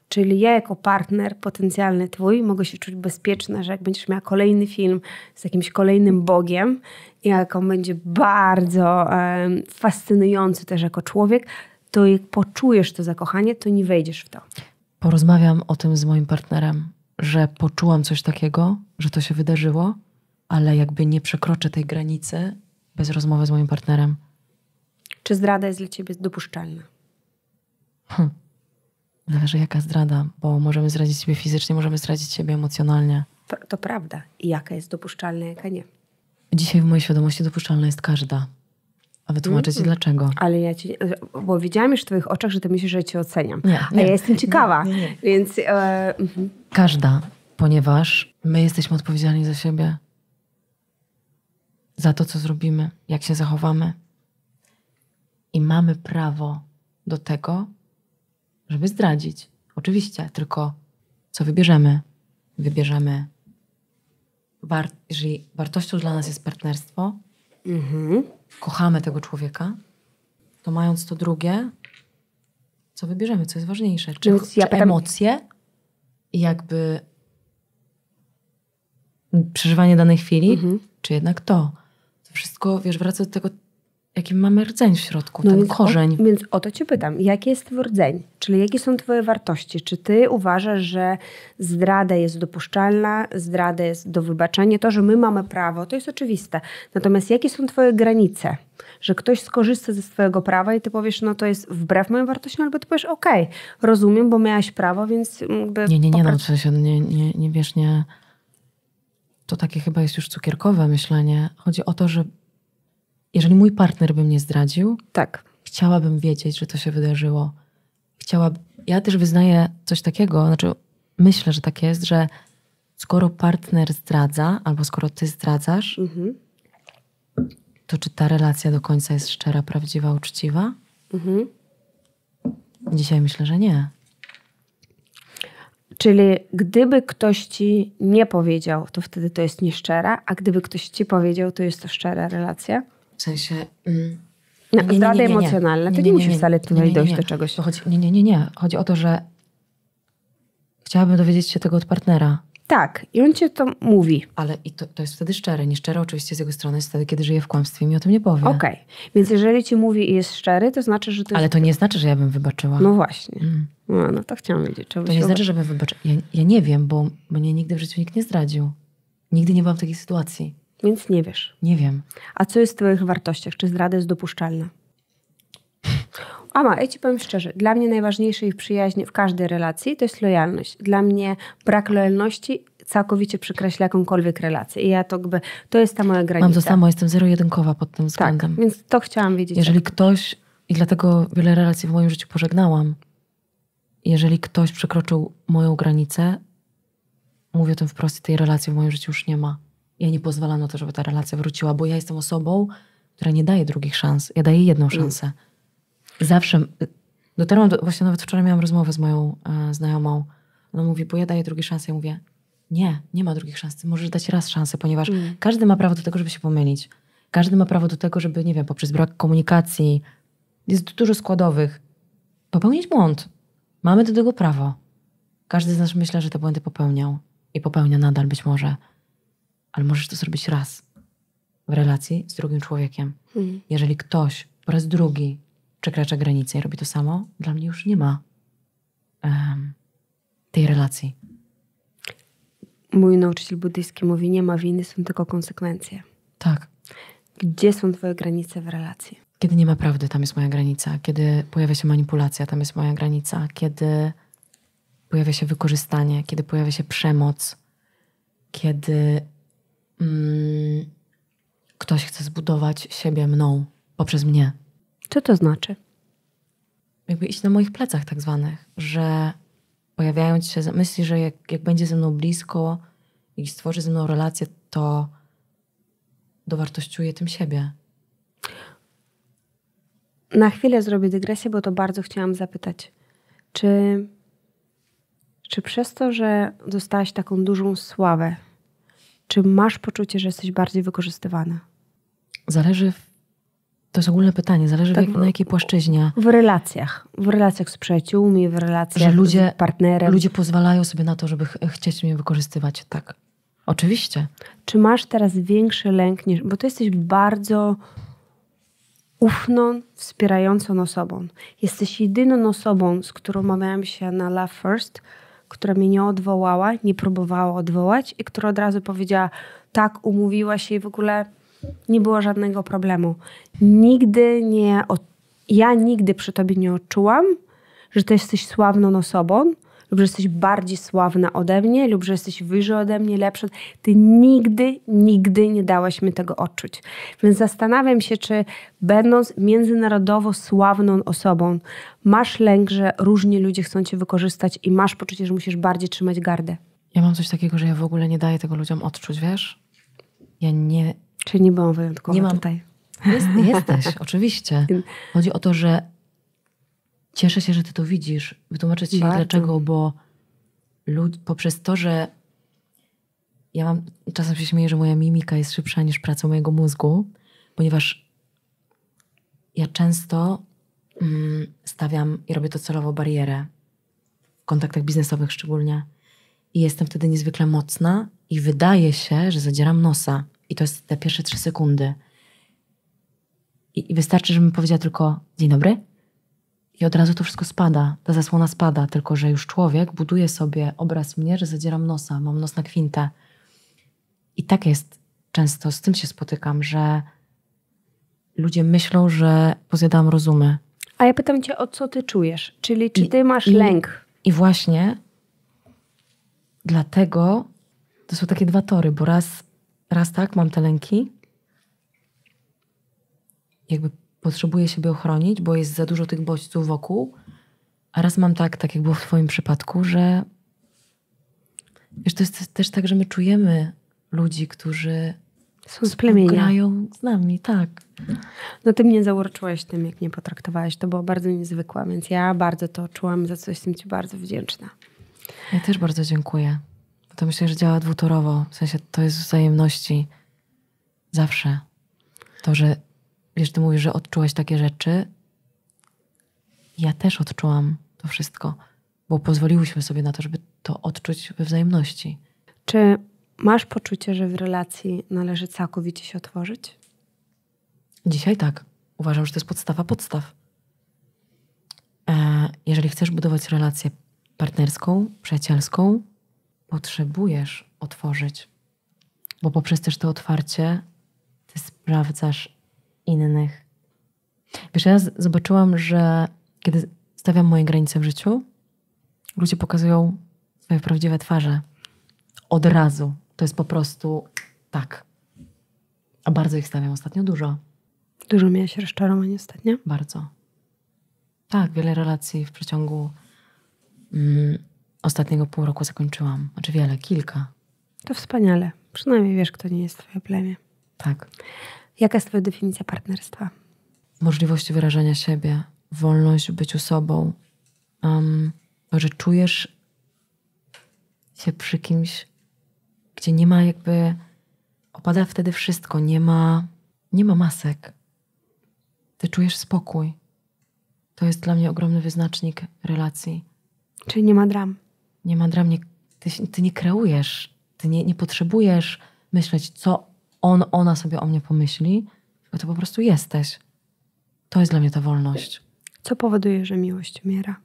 Czyli ja jako partner potencjalny twój mogę się czuć bezpieczna, że jak będziesz miała kolejny film z jakimś kolejnym Bogiem i jak on będzie bardzo fascynujący też jako człowiek, to jak poczujesz to zakochanie, to nie wejdziesz w to. Porozmawiam o tym z moim partnerem, że poczułam coś takiego, że to się wydarzyło, ale jakby nie przekroczę tej granicy bez rozmowy z moim partnerem. Czy zdrada jest dla ciebie dopuszczalna? Zależy jaka zdrada, bo możemy zdradzić siebie fizycznie, możemy zdradzić siebie emocjonalnie. To prawda. I jaka jest dopuszczalna, jaka nie. Dzisiaj w mojej świadomości dopuszczalna jest każda. A wytłumaczę ci dlaczego. Ale ja ci, bo widziałam już w twoich oczach, że ty myślisz, że cię oceniam. Nie. A ja jestem ciekawa. Nie. Więc Każda, ponieważ my jesteśmy odpowiedzialni za siebie. Za to, co zrobimy, jak się zachowamy. I mamy prawo do tego, żeby zdradzić. Oczywiście, tylko co wybierzemy? Wybierzemy, jeżeli wartością dla nas jest partnerstwo, kochamy tego człowieka, to mając to drugie, co wybierzemy, co jest ważniejsze? Czy emocje i jakby przeżywanie danej chwili, czy jednak to? To wszystko, wiesz, wraca do tego, jaki mamy rdzeń w środku, ten korzeń. Więc o to cię pytam. Jaki jest twój rdzeń? Czyli jakie są twoje wartości? Czy ty uważasz, że zdrada jest dopuszczalna, zdrada jest do wybaczenia? To, że my mamy prawo, to jest oczywiste. Natomiast jakie są twoje granice? Że ktoś skorzysta ze swojego prawa i ty powiesz, no to jest wbrew moim wartościom, albo ty powiesz, okej, rozumiem, bo miałaś prawo, więc jakby... Nie, no w sensie, nie wiesz, nie... To takie chyba jest już cukierkowe myślenie. Chodzi o to, że jeżeli mój partner by mnie zdradził, tak, chciałabym wiedzieć, że to się wydarzyło. Ja też wyznaję coś takiego, znaczy myślę, że tak jest, że skoro partner zdradza, albo skoro ty zdradzasz, to czy ta relacja do końca jest szczera, prawdziwa, uczciwa? Dzisiaj myślę, że nie. Czyli gdyby ktoś ci nie powiedział, to wtedy to jest nieszczera, a gdyby ktoś ci powiedział, to jest to szczera relacja? W sensie... Zdrady emocjonalne, to nie musi wcale tutaj dojść do czegoś. To chodzi, nie. Chodzi o to, że chciałabym dowiedzieć się tego od partnera. Tak, i on ci to mówi. Ale i to jest wtedy szczere. Nieszczere oczywiście z jego strony jest wtedy, kiedy żyje w kłamstwie i mi o tym nie powie. Okej, więc jeżeli ci mówi i jest szczery, to znaczy, że to jest... Ale to nie znaczy, że ja bym wybaczyła. No właśnie. No to chciałam wiedzieć. To nie znaczy, że bym wybaczyła. Ja nie wiem, bo mnie nigdy w życiu nikt nie zdradził. Nigdy nie byłam w takiej sytuacji. Więc nie wiesz. Nie wiem. A co jest w twoich wartościach? Czy zdrada jest dopuszczalna? Ja ci powiem szczerze, dla mnie najważniejsze w przyjaźni w każdej relacji to jest lojalność. Dla mnie brak lojalności całkowicie przekreśla jakąkolwiek relację. I ja to jest ta moja granica. Mam to samo, jestem zero-jedynkowa pod tym względem. Tak, więc to chciałam wiedzieć. Jeżeli ktoś, i dlatego wiele relacji w moim życiu pożegnałam, jeżeli ktoś przekroczył moją granicę, mówię o tym wprost, i tej relacji w moim życiu już nie ma. Ja nie pozwalam na to, żeby ta relacja wróciła, bo ja jestem osobą, która nie daje drugich szans. Ja daję jedną szansę. Zawsze, dotarłam właśnie nawet wczoraj miałam rozmowę z moją znajomą. Ona mówi, bo ja daję drugie szanse. Ja mówię, nie ma drugich szans. Ty możesz dać raz szansę, ponieważ każdy ma prawo do tego, żeby się pomylić. Każdy ma prawo do tego, żeby, nie wiem, poprzez brak komunikacji, jest dużo składowych, popełnić błąd. Mamy do tego prawo. Każdy z nas myślę, że te błędy popełniał i popełnia nadal być może. Ale możesz to zrobić raz w relacji z drugim człowiekiem. Jeżeli ktoś po raz drugi przekracza granicę i robi to samo, dla mnie już nie ma tej relacji. Mój nauczyciel buddyjski mówi, nie ma winy, są tylko konsekwencje. Tak. Gdzie są twoje granice w relacji? Kiedy nie ma prawdy, tam jest moja granica. Kiedy pojawia się manipulacja, tam jest moja granica. Kiedy pojawia się wykorzystanie, kiedy pojawia się przemoc, kiedy ktoś chce zbudować siebie mną, poprzez mnie. Co to znaczy? Jakby iść na moich plecach tak zwanych, że pojawiając się, myśli, że jak będzie ze mną blisko i stworzy ze mną relację, to dowartościuje tym siebie. Na chwilę zrobię dygresję, bo to bardzo chciałam zapytać. Czy przez to, że dostałaś taką dużą sławę, czy masz poczucie, że jesteś bardziej wykorzystywana? Zależy, to jest ogólne pytanie, zależy Tak, na jakiej płaszczyźnie. W relacjach z przyjaciółmi, w relacjach z partnerem. Ludzie pozwalają sobie na to, żeby chcieć mnie wykorzystywać, tak. Oczywiście. Czy masz teraz większy lęk, bo ty jesteś bardzo ufną, wspierającą osobą. Jesteś jedyną osobą, z którą umawiałam się na Love First, która mnie nie odwołała, nie próbowała odwołać i która od razu powiedziała, tak, umówiła się i w ogóle nie było żadnego problemu. Ja nigdy przy tobie nie odczułam, że ty jesteś sławną osobą, lub że jesteś bardziej sławna ode mnie, lub że jesteś wyżej ode mnie, lepsza. Ty nigdy nie dałaś mi tego odczuć. Więc zastanawiam się, czy będąc międzynarodowo sławną osobą, masz lęk, że różni ludzie chcą cię wykorzystać i masz poczucie, że musisz bardziej trzymać gardę. Ja mam coś takiego, że ja w ogóle nie daję tego ludziom odczuć, wiesz? Ja nie... Czyli nie byłam wyjątkowa nie mam tutaj. Jesteś, oczywiście. Chodzi o to, że cieszę się, że ty to widzisz. Wytłumaczę ci dlaczego, bo poprzez to, że czasem się śmieję, że moja mimika jest szybsza niż praca mojego mózgu, ponieważ ja często stawiam i robię to celowo barierę w kontaktach biznesowych szczególnie i jestem wtedy niezwykle mocna i wydaje się, że zadzieram nosa i to jest te pierwsze 3 sekundy i wystarczy, żebym powiedziała tylko dzień dobry i od razu to wszystko spada, ta zasłona spada, tylko że już człowiek buduje sobie obraz mnie, że zadzieram nosa, mam nos na kwintę i tak jest często, z tym się spotykam, że ludzie myślą, że pozjadałam rozumy. A ja pytam cię, o co ty czujesz? Czyli czy ty masz lęk? I właśnie dlatego to są takie 2 tory, bo raz tak, mam te lęki, jakby potrzebuję siebie ochronić, bo jest za dużo tych bodźców wokół, a raz mam tak jak było w twoim przypadku, że wiesz, to jest też tak, że my czujemy ludzi, którzy są z plemienia. Grają z nami, tak. No ty mnie zauroczyłaś tym, jak mnie potraktowałaś. To było bardzo niezwykłe, więc ja bardzo to czułam, za co jestem ci bardzo wdzięczna. Ja też bardzo dziękuję. To myślę, że działa dwutorowo. W sensie to jest wzajemności. Zawsze. To, że wiesz, ty mówisz, że odczułaś takie rzeczy. Ja też odczułam to wszystko. Bo pozwoliłyśmy sobie na to, żeby to odczuć we wzajemności. Czy masz poczucie, że w relacji należy całkowicie się otworzyć? Dzisiaj tak. Uważam, że to jest podstawa podstaw. Jeżeli chcesz budować relację partnerską, przyjacielską, potrzebujesz otworzyć. Bo poprzez też to otwarcie ty sprawdzasz innych. Wiesz, ja zobaczyłam, że kiedy stawiam moje granice w życiu, ludzie pokazują swoje prawdziwe twarze. Od razu. To jest po prostu tak. A bardzo ich stawiam ostatnio dużo. Dużo miałaś rozczarowań ostatnio? Bardzo. Tak, wiele relacji w przeciągu ostatniego pół roku zakończyłam. Znaczy wiele, kilka. To wspaniale. Przynajmniej wiesz, kto nie jest twoje plemię. Tak. Jaka jest twoja definicja partnerstwa? Możliwość wyrażania siebie, wolność w byciu sobą. Że czujesz się przy kimś, gdzie nie ma jakby... Opada wtedy wszystko. Nie ma masek. Ty czujesz spokój. To jest dla mnie ogromny wyznacznik relacji. Czyli nie ma dram? Nie ma dram. Ty nie kreujesz. Ty nie potrzebujesz myśleć, co ona sobie o mnie pomyśli, tylko ty po prostu jesteś. To jest dla mnie ta wolność. Co powoduje, że miłość umiera?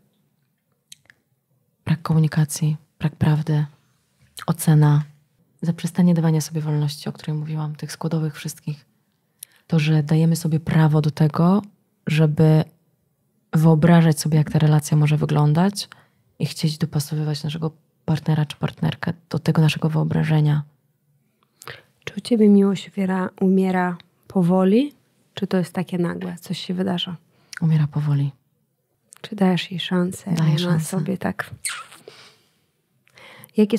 Brak komunikacji, brak prawdy, ocena, zaprzestanie dawania sobie wolności, o której mówiłam, tych składowych wszystkich. To, że dajemy sobie prawo do tego, żeby wyobrażać sobie, jak ta relacja może wyglądać i chcieć dopasowywać naszego partnera czy partnerkę do tego naszego wyobrażenia. Czy u ciebie miłość umiera powoli? Czy to jest takie nagłe? Coś się wydarza? Umiera powoli. Czy dajesz jej szansę? Daję Ona szansę. sobie tak... Jakie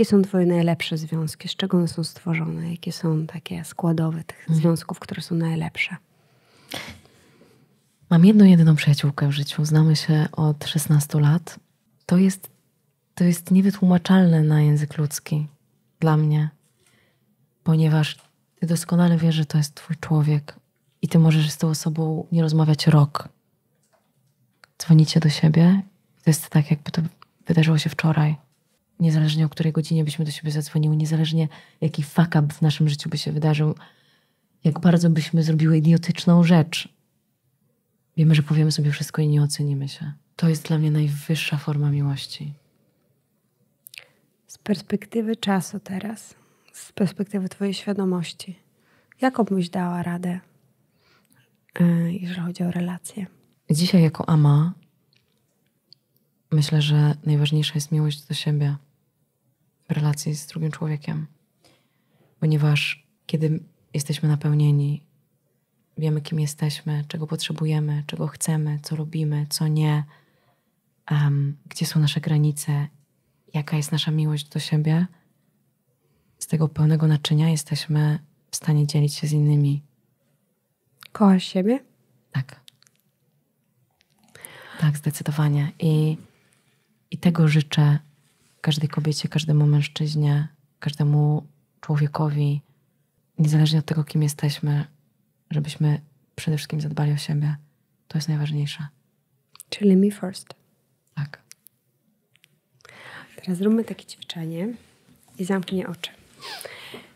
są twoje najlepsze związki? Z czego one są stworzone? Jakie są takie składowe tych związków, które są najlepsze? Mam jedną, jedyną przyjaciółkę w życiu. Znamy się od 16 lat. To jest niewytłumaczalne na język ludzki dla mnie. Ponieważ ty doskonale wiesz, że to jest twój człowiek. I ty możesz z tą osobą nie rozmawiać rok. Dzwonicie do siebie. To jest tak, jakby to wydarzyło się wczoraj. Niezależnie o której godzinie byśmy do siebie zadzwoniły, niezależnie jaki fuck up w naszym życiu by się wydarzył, jak bardzo byśmy zrobiły idiotyczną rzecz. Wiemy, że powiemy sobie wszystko i nie ocenimy się. To jest dla mnie najwyższa forma miłości. Z perspektywy czasu teraz, z perspektywy twojej świadomości, jaką byś dała radę, jeżeli chodzi o relacje? Dzisiaj jako ama myślę, że najważniejsza jest miłość do siebie w relacji z drugim człowiekiem. Ponieważ kiedy jesteśmy napełnieni, wiemy, kim jesteśmy, czego potrzebujemy, czego chcemy, co robimy, co nie, gdzie są nasze granice, jaka jest nasza miłość do siebie, z tego pełnego naczynia jesteśmy w stanie dzielić się z innymi. Kochasz siebie? Tak. Tak, zdecydowanie. I tego życzę każdej kobiecie, każdemu mężczyźnie, każdemu człowiekowi, niezależnie od tego, kim jesteśmy, żebyśmy przede wszystkim zadbali o siebie. To jest najważniejsze. Czyli me first. Tak. Teraz zróbmy takie ćwiczenie i zamknij oczy.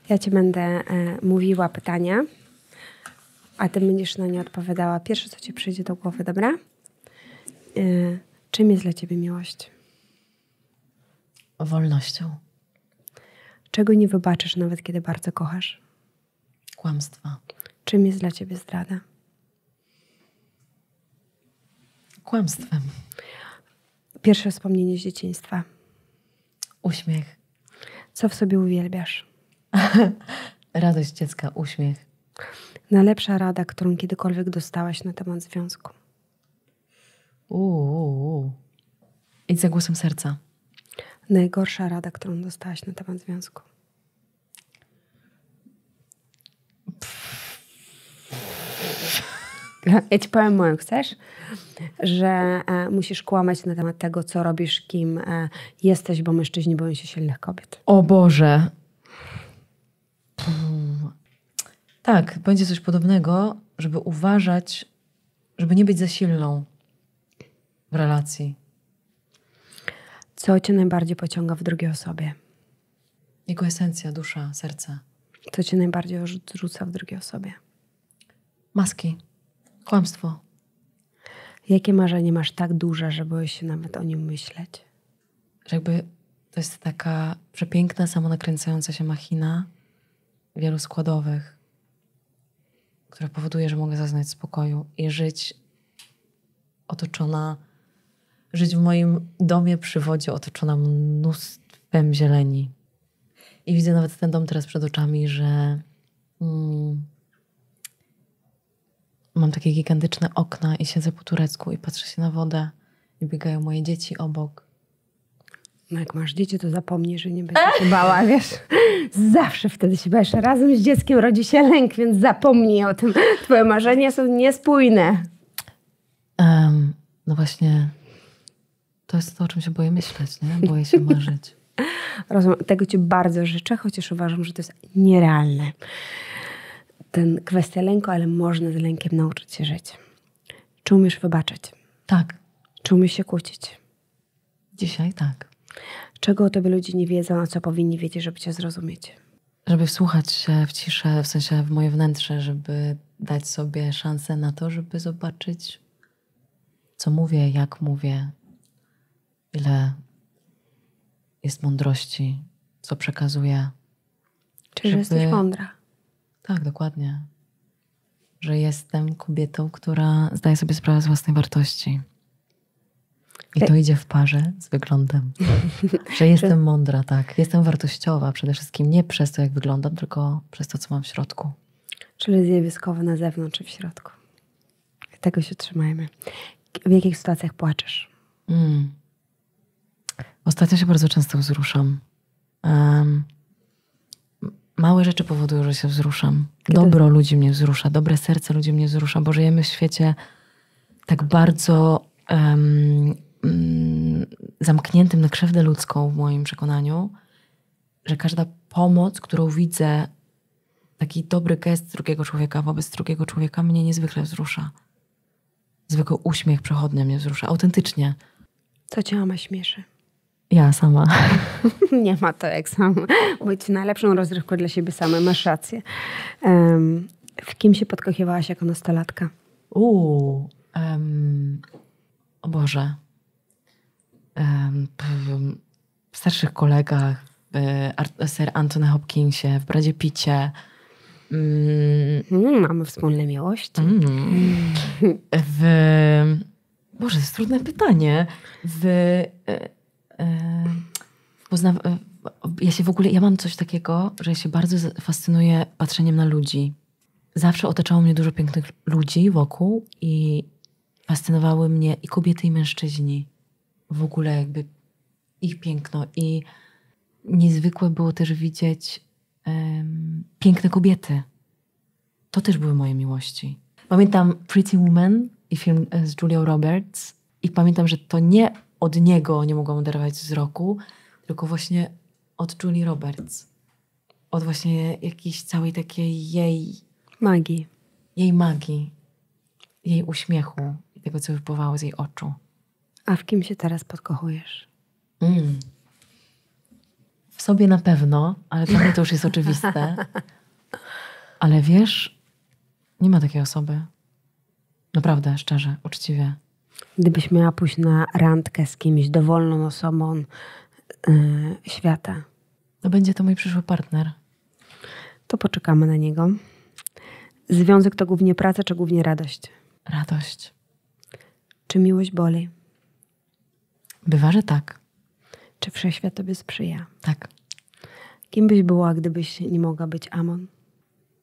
Ja ci będę mówiła pytania, a ty będziesz na nie odpowiadała. Pierwsze, co ci przyjdzie do głowy, dobra? Czym jest dla ciebie miłość? Wolnością. Czego nie wybaczysz, nawet kiedy bardzo kochasz? Kłamstwa. Czym jest dla ciebie zdrada? Kłamstwem. Pierwsze wspomnienie z dzieciństwa. Uśmiech. Co w sobie uwielbiasz? Radość dziecka, uśmiech. Najlepsza rada, którą kiedykolwiek dostałaś na temat związku? Idź za głosem serca. Najgorsza rada, którą dostałaś na temat związku? Ja ci powiem moją, chcesz? Że musisz kłamać na temat tego, co robisz, kim jesteś, bo mężczyźni boją się silnych kobiet. O Boże. Tak, będzie coś podobnego, żeby uważać, żeby nie być za silną w relacji. Co cię najbardziej pociąga w drugiej osobie? Jego esencja, dusza, serce. Co cię najbardziej odrzuca w drugiej osobie? Maski. Kłamstwo. Jakie marzenie masz tak duże, że boisz się nawet o nim myśleć? Że jakby to jest taka przepiękna, samonakręcająca się machina wielu składowych, która powoduje, że mogę zaznać spokoju i żyć żyć w moim domie przy wodzie otoczona mnóstwem zieleni. I widzę nawet ten dom teraz przed oczami, że mam takie gigantyczne okna i siedzę po turecku i patrzę się na wodę i biegają moje dzieci obok. No jak masz dzieci, to zapomnij, że nie będziesz się bała, wiesz. Zawsze wtedy się boisz. Razem z dzieckiem rodzi się lęk, więc zapomnij o tym. Twoje marzenia są niespójne. No właśnie, to jest to, o czym się boję myśleć, nie? Boję się marzyć. Rozumiem, tego ci bardzo życzę, chociaż uważam, że to jest nierealne. Ten kwestia lęku, ale można z lękiem nauczyć się żyć. Czy umiesz wybaczyć? Tak. Czy umiesz się kłócić? Dzisiaj tak. Czego o tobie ludzie nie wiedzą, a co powinni wiedzieć, żeby cię zrozumieć? Żeby wsłuchać się w ciszę, w sensie w moje wnętrze, żeby dać sobie szansę na to, żeby zobaczyć, co mówię, jak mówię, ile jest mądrości, co przekazuję. Czy że jesteś mądra? Tak, dokładnie. Że jestem kobietą, która zdaje sobie sprawę z własnej wartości. I to idzie w parze z wyglądem. Że jestem mądra, tak. Jestem wartościowa przede wszystkim. Nie przez to, jak wyglądam, tylko przez to, co mam w środku. Czyli zjawiskowe na zewnątrz i w środku. Tego się trzymajmy. W jakich sytuacjach płaczesz? Ostatnio się bardzo często wzruszam. Małe rzeczy powodują, że się wzruszam. Dobro ludzi mnie wzrusza. Dobre serce ludzi mnie wzrusza. Bo żyjemy w świecie tak bardzo zamkniętym na krzywdę ludzką w moim przekonaniu, że każda pomoc, którą widzę, taki dobry gest drugiego człowieka wobec drugiego człowieka mnie niezwykle wzrusza. Zwykły uśmiech przechodnia mnie wzrusza. Autentycznie. Co cię mama śmieszy? Ja sama. Nie ma to jak sama. Być najlepszą rozrywką dla siebie samej. Masz rację. W kim się podkochiwałaś jako nastolatka? O Boże. W starszych kolegach, w Sir Anthony Hopkinsie, w Bradzie Pitcie. Mamy wspólne miłości. Boże, to jest trudne pytanie. Ja mam coś takiego, że ja się bardzo fascynuję patrzeniem na ludzi. Zawsze otaczało mnie dużo pięknych ludzi wokół i fascynowały mnie i kobiety, i mężczyźni. W ogóle jakby ich piękno. I niezwykłe było też widzieć piękne kobiety. To też były moje miłości. Pamiętam Pretty Woman i film z Julią Roberts i pamiętam, że to nie od niego nie mogłam oderwać wzroku, tylko właśnie od Julii Roberts. Od właśnie jakiejś całej takiej jej magii. Jej uśmiechu i tego, co wypływało z jej oczu. A w kim się teraz podkochujesz? W sobie na pewno, ale dla mnie to już jest oczywiste. Ale wiesz, nie ma takiej osoby. Naprawdę, szczerze, uczciwie. Gdybyś miała pójść na randkę z kimś, dowolną osobą świata, To będzie to mój przyszły partner. to poczekamy na niego. Związek to głównie praca, czy głównie radość? Radość. Czy miłość boli? Bywa, że tak. Czy wszechświat tobie sprzyja? Tak. Kim byś była, gdybyś nie mogła być Amon?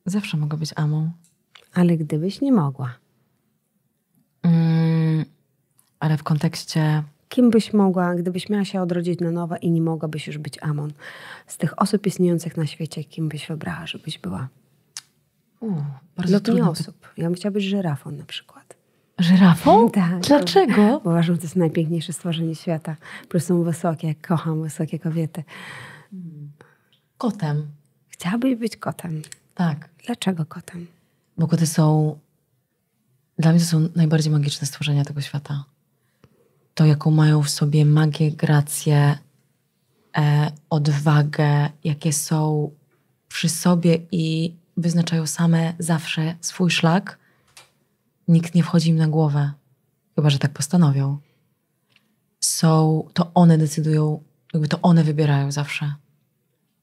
Zawsze mogę być Amą. Ale gdybyś nie mogła? Ale w kontekście... Kim byś mogła, gdybyś miała się odrodzić na nowo i nie mogłabyś już być Amon? Z tych osób istniejących na świecie, kim byś wybrała, żebyś była? Bardzo Lub nie trudne osób. Ja bym chciała być żyrafą na przykład. Żyrafą? Tak. Dlaczego? Bo uważam, że to jest najpiękniejsze stworzenie świata. Po prostu są wysokie, kocham wysokie kobiety. Kotem. Chciałabyś być kotem. Tak. Dlaczego kotem? Bo koty są... Dla mnie to są najbardziej magiczne stworzenia tego świata. To, jaką mają w sobie magię, grację, odwagę, jakie są przy sobie i wyznaczają same zawsze swój szlak. Nikt nie wchodzi im na głowę. Chyba że tak postanowią. To one decydują, jakby to one wybierają zawsze.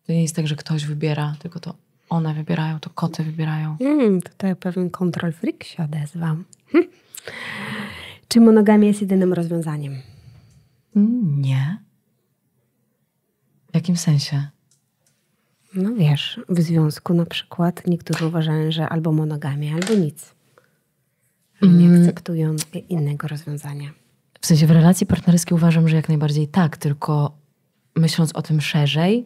To nie jest tak, że ktoś wybiera, tylko to one wybierają, to koty wybierają. Tutaj pewien control freak się odezwał. Czy monogamia jest jedynym rozwiązaniem? Nie. W jakim sensie? No wiesz, w związku na przykład niektórzy uważają, że albo monogamia, albo nic. Że nie akceptują innego rozwiązania. W sensie w relacji partnerskiej uważam, że jak najbardziej tak, tylko myśląc o tym szerzej,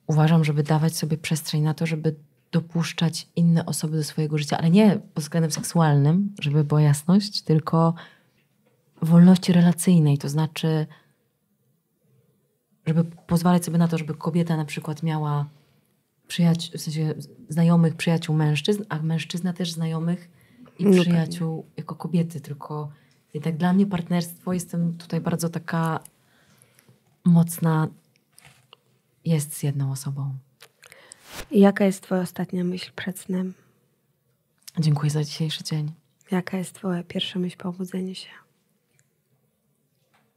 uważam, żeby dawać sobie przestrzeń na to, żeby dopuszczać inne osoby do swojego życia, ale nie pod względem seksualnym, żeby była jasność, tylko wolności relacyjnej, to znaczy żeby pozwalać sobie na to, żeby kobieta na przykład miała w sensie znajomych przyjaciół mężczyzn, a mężczyzna też znajomych i przyjaciół jako kobiety, tylko i tak dla mnie partnerstwo, jestem tutaj bardzo taka mocna, jest z jedną osobą. I jaka jest twoja ostatnia myśl przed snem? Dziękuję za dzisiejszy dzień. Jaka jest twoja pierwsza myśl po obudzeniu się?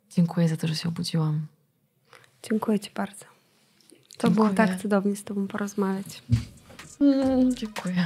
Dziękuję za to, że się obudziłam. Dziękuję ci bardzo. To było tak cudownie z tobą porozmawiać. Dziękuję.